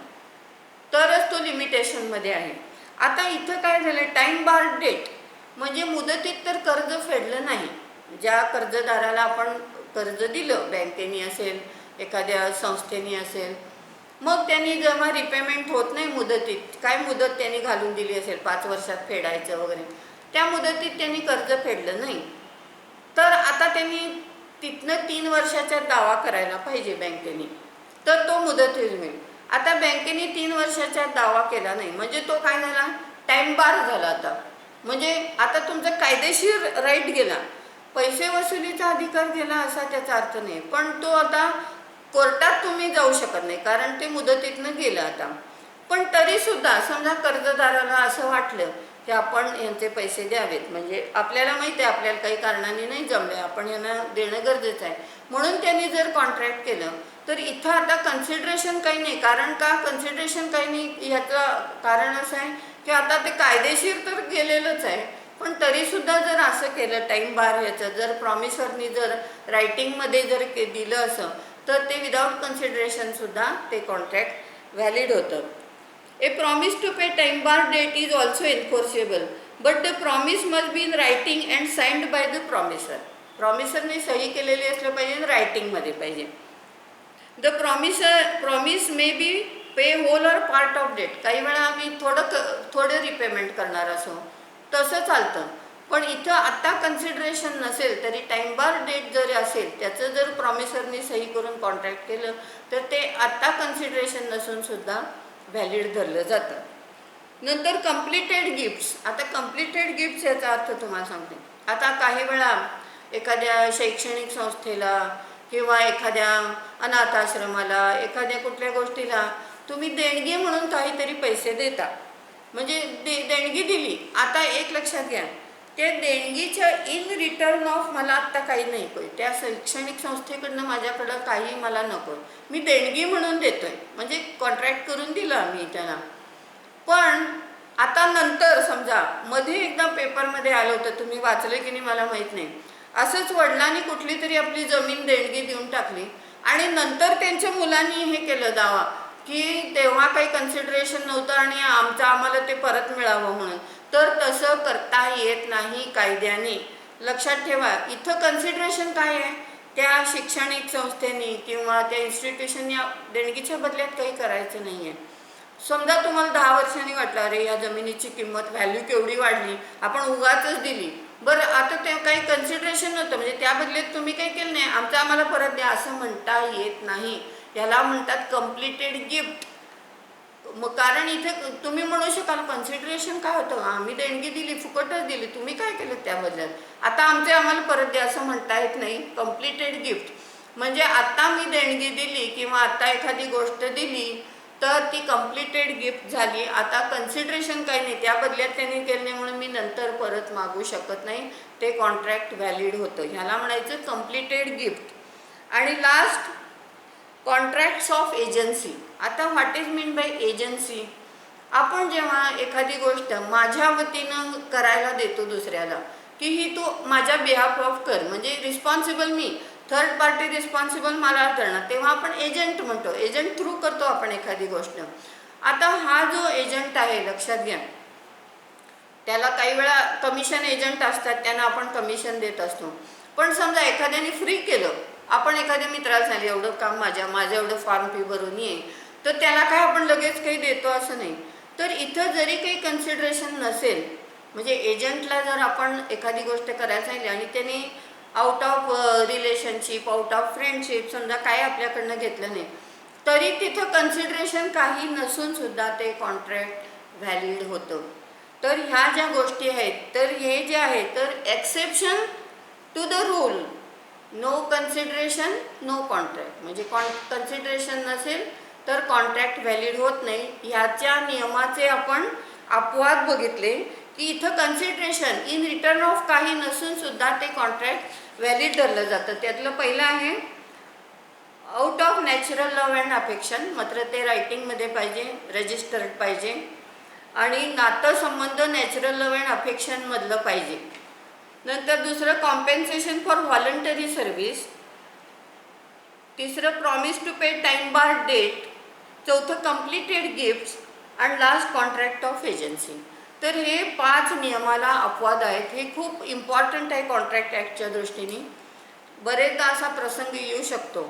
तरच तो लिमिटेशनमध्ये आहे. आता इथं काय झालं, टाईम बार डेट म्हणजे मुदतीत तर कर्ज फेडलं नाही. ज्या कर्जदाराला आपण कर्ज दिलं, बँकेने असेल, एखाद्या संस्थेने असेल, मग त्यांनी जेव्हा रिपेमेंट होत नाही मुदतीत, काय मुदत त्यांनी घालून दिली असेल 5 वर्षात फेडायचं वगैरे, त्या मुदतीत त्यांनी कर्ज फेडलं नाही, तर आता त्यांनी तिथनं 3 वर्षाचा दावा करायला पाहिजे बँकेने, तर तो मुदत होईल. आता बँकेने 3 वर्षाचा दावा केला नाही म्हणजे तो काय झाला, टाईम बार झाला. आता म्हणजे आता तुमचा कायदेशीर राईट गेला, पैसे वसुलीचा अधिकार गेला असा त्याचा अर्थ नाही, पण तो आता कोर्टात तुम्ही जाऊ शकत नाही कारण ते मुदतीतनं गेलं आता. पण तरीसुद्धा समजा कर्जदाराला असं वाटलं की आपण यांचे पैसे द्यावेत, म्हणजे आपल्याला माहिती आहे आपल्याला काही कारणाने नाही जमले, आपण यांना देणं गरजेचं आहे, म्हणून त्यांनी जर कॉन्ट्रॅक्ट केलं तर इथं आता कन्सिडरेशन काही नाही. कारण का कन्सिडरेशन काही नाही, ह्याचं कारण असं आहे की आता ते कायदेशीर तर गेलेलंच आहे, पण तरीसुद्धा जर असं केलं टाईम बार ह्याचं, जर प्रॉमिसरनी जर रायटिंगमध्ये जर दिलं असं, तर ते विदाउट कन्सिडरेशनसुद्धा ते कॉन्ट्रॅक्ट व्हॅलिड होतं. A promise to pay time bar debt is also enforceable but the promise must be in writing and signed by the promisor. प्रॉमिसरने सही केलेली असलं पाहिजे, रायटिंगमध्ये पाहिजे. The promise may be pay whole or part of debt. काही वेळा आम्ही थोडं रिपेमेंट करणार असो तसं चालतं, पण इथं आत्ता कन्सिडरेशन नसेल तरी टाईम बार डेट जर असेल, त्याचं जर प्रॉमिसरनी सही करून कॉन्ट्रॅक्ट केलं तर ते आत्ता कन्सिडरेशन नसूनसुद्धा व्हॅलिड धरलं जातं. नंतर कम्प्लिटेड गिफ्ट्स. आता कम्प्लिटेड गिफ्ट्स याचा अर्थ तुम्हाला सांगते. आता काही वेळा एखाद्या शैक्षणिक संस्थेला किंवा एखाद्या अनाथाश्रमाला, एखाद्या कुठल्या गोष्टीला तुम्ही देणगी म्हणून काहीतरी पैसे देता, म्हणजे देणगी दिली. आता एक लक्षात घ्या, त्या देणगीच्या इन रिटर्न ऑफ मला आत्ता काही नाही कोय, त्या शैक्षणिक संस्थेकडनं माझ्याकडं काही मला नको, मी देणगी म्हणून देतोय, म्हणजे कॉन्ट्रॅक्ट करून दिला मी त्याला. पण आता नंतर समजा मध्ये एकदा पेपरमध्ये आलं होतं, तुम्ही वाचलं की नाही मला माहीत नाही, असंच वडिलांनी कुठली तरी आपली जमीन देणगी देऊन टाकली आणि नंतर त्यांच्या मुलांनी हे केलं दावा की तेव्हा काही कन्सिडरेशन नव्हतं आणि आम्हाला ते परत मिळावं म्हणून. तर तसं करता येत नाही कायद्याने. लक्षात ठेवा, इथं कन्सिडरेशन काय आहे, त्या शैक्षणिक संस्थेने किंवा त्या इन्स्टिट्यूशनने देणगीच्या बदल्यात काही करायचं नाही आहे. समजा तुम्हाला 10 वर्षांनी वाटलं अरे या जमिनीची किंमत व्हॅल्यू केवढी वाढली, आपण उगाचच दिली, बरं आता ते काही कन्सिडरेशन नव्हतं, म्हणजे त्या बदल्यात तुम्ही काही केलं नाही, आम्हाला परत द्या असं म्हणता येत नाही. याला म्हणतात कम्प्लिटेड गिफ्ट. मग कारण इथे तुम्ही म्हणू शकाल कन्सिडरेशन काय होतं, आम्ही देणगी दिली, फुकटच दिली, तुम्ही काय केलं त्या बदल्यात, आता आम्हाला परत द्या असं म्हणता येत नाही. कम्प्लिटेड गिफ्ट म्हणजे आता मी देणगी दिली किंवा आता एखादी गोष्ट दिली तर ती कम्प्लिटेड गिफ्ट झाली. आता कन्सिडरेशन काही नाही, त्या बदल्यात त्यांनी केलं नाही म्हणून मी नंतर परत मागू शकत नाही, ते कॉन्ट्रॅक्ट व्हॅलिड होतं. ह्याला म्हणायचं कम्प्लिटेड गिफ्ट. आणि लास्ट, कॉन्ट्रॅक्ट्स ऑफ एजन्सी. आता what is mean bye agency, आपण जेव्हा एखादी गोष्ट माझ्या वतीनं करायला देतो दुसऱ्याला की ही तू माझ्या बिहाफ ऑफ कर, म्हणजे रिस्पॉन्सिबल मी, थर्ड पार्टी रिस्पॉन्सिबल मला करणार, तेव्हा आपण एजंट म्हणतो, एजंट थ्रू करतो आपण एखादी गोष्ट. आता हा जो एजंट आहे, लक्षात घ्या, त्याला काही वेळा कमिशन एजंट असतात, त्यांना आपण कमिशन देत असतो. पण समजा एखाद्याने फ्री केलं, आपण एखाद्या मित्राला सांगितलं एवढं काम माझं एवढं फॉर्म फी भरून ये, तर त्याला काय आपण लगेच काही देतो असं नाही. तर इथं जरी काही कन्सिडरेशन नसेल, म्हणजे एजंटला जर आपण एखादी गोष्ट करायला सांगितली आणि त्याने out of relationship, out of friendship समजा काय आपल्याकडनं घेतलं नाही, तरी तिथं कन्सिडरेशन काही नसून सुद्धा ते कॉन्ट्रॅक्ट व्हॅलिड होतं. तर ह्या ज्या गोष्टी आहेत, तर हे जे आहे तर exception to the rule, no consideration no contract, म्हणजे कन्सिडरेशन नसेल तर कॉन्ट्रॅक्ट व्हॅलिड होत नाही. ह्याच्या नियमाचे आपण अपवाद बघितले की इथं कन्सिडरेशन इन रिटर्न ऑफ काही नसून सुद्धा ते कॉन्ट्रॅक्ट व्हॅलिड धरलं जातं. त्यातलं पहिलं आहे out of natural love and affection, मात्र ते रायटिंगमध्ये पाहिजे, रजिस्टर्ड पाहिजे, आणि नातं-संबंध नॅचरल लव्ह अँड अफेक्शनमधलं पाहिजे. नंतर दुसरं कॉम्पेन्सेशन फॉर व्हॉलंटरी सर्व्हिस, तिसरं promise to pay time bar debt, चौथं कम्प्लिटेड गिफ्ट्स, आणि लास्ट कॉन्ट्रॅक्ट ऑफ एजन्सी. तर हे 5 नियमाला अपवाद आहेत. हे खूप इम्पॉर्टंट आहे कॉन्ट्रॅक्ट ॲक्टच्या दृष्टीने. बरेचदा असा प्रसंग येऊ शकतो,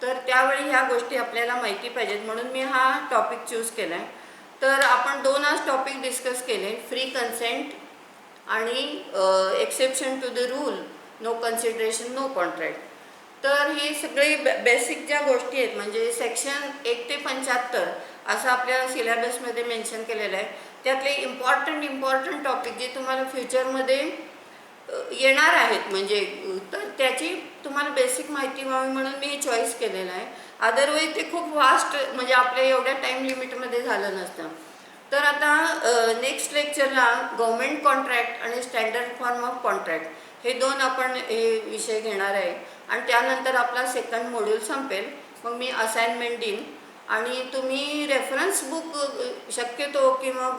तर त्यावेळी ह्या गोष्टी आपल्याला माहिती पाहिजेत, म्हणून मी हा टॉपिक चूज केला आहे. तर आपण 2 आज टॉपिक डिस्कस केले, फ्री कन्सेंट आणि exception to the rule, no consideration no contract. तर ही सगळी बेसिक ज्या गोष्टी आहेत, म्हणजे सेक्शन 1 ते 75 असं आपल्या सिलेबसमध्ये मेन्शन केलेलं आहे. त्यातले इम्पॉर्टंट टॉपिक जे तुम्हाला फ्युचरमध्ये येणार आहेत, म्हणजे तर त्याची तुम्हाला बेसिक माहिती व्हावी म्हणून मी हे चॉईस केलेलं आहे. अदरवाईज ते खूप वास्ट, म्हणजे आपल्या एवढ्या टाईम लिमिटमध्ये झालं नसतं. तर आता नेक्स्ट लेक्चरला गव्हर्मेंट कॉन्ट्रॅक्ट आणि स्टँडर्ड फॉर्म ऑफ कॉन्ट्रॅक्ट हे 2 आपण हे विषय घेणार आहे, आणि त्यानंतर आपला सेकंड मॉड्यूल संपेल. मग मी असाइनमेंट देईन आणि तुम्ही रेफरन्स बुक शक्यतो किंवा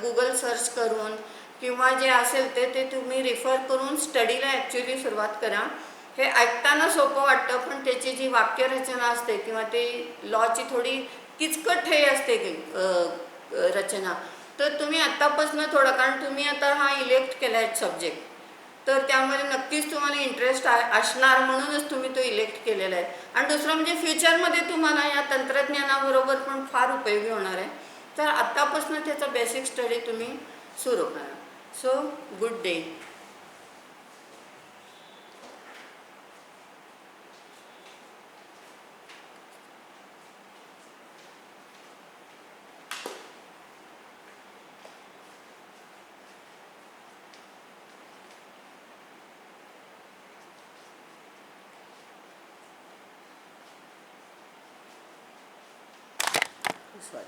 गुगल सर्च करून किंवा जे असेल ते तुम्ही रेफर करून स्टडीला ॲक्च्युली सुरुवात करा. हे ऐकताना सोपं वाटतं, पण त्याची जी वाक्यरचना असते किंवा ते लॉची थोडी किचकट हे असते रचना, तर तुम्ही आत्तापासून थोडं, कारण तुम्ही आता हा इलेक्ट केला आहे सब्जेक्ट, तर त्यामध्ये नक्कीच तुम्हाला इंटरेस्ट असणार म्हणूनच तुम्ही तो इलेक्ट केलेला आहे. आणि दुसरं म्हणजे फ्युचरमध्ये तुम्हाला या तंत्रज्ञानाबरोबर पण फार उपयोगी होणार आहे. तर आत्तापासून त्याचा बेसिक स्टडी तुम्ही सुरू करा. So good day. Sorry.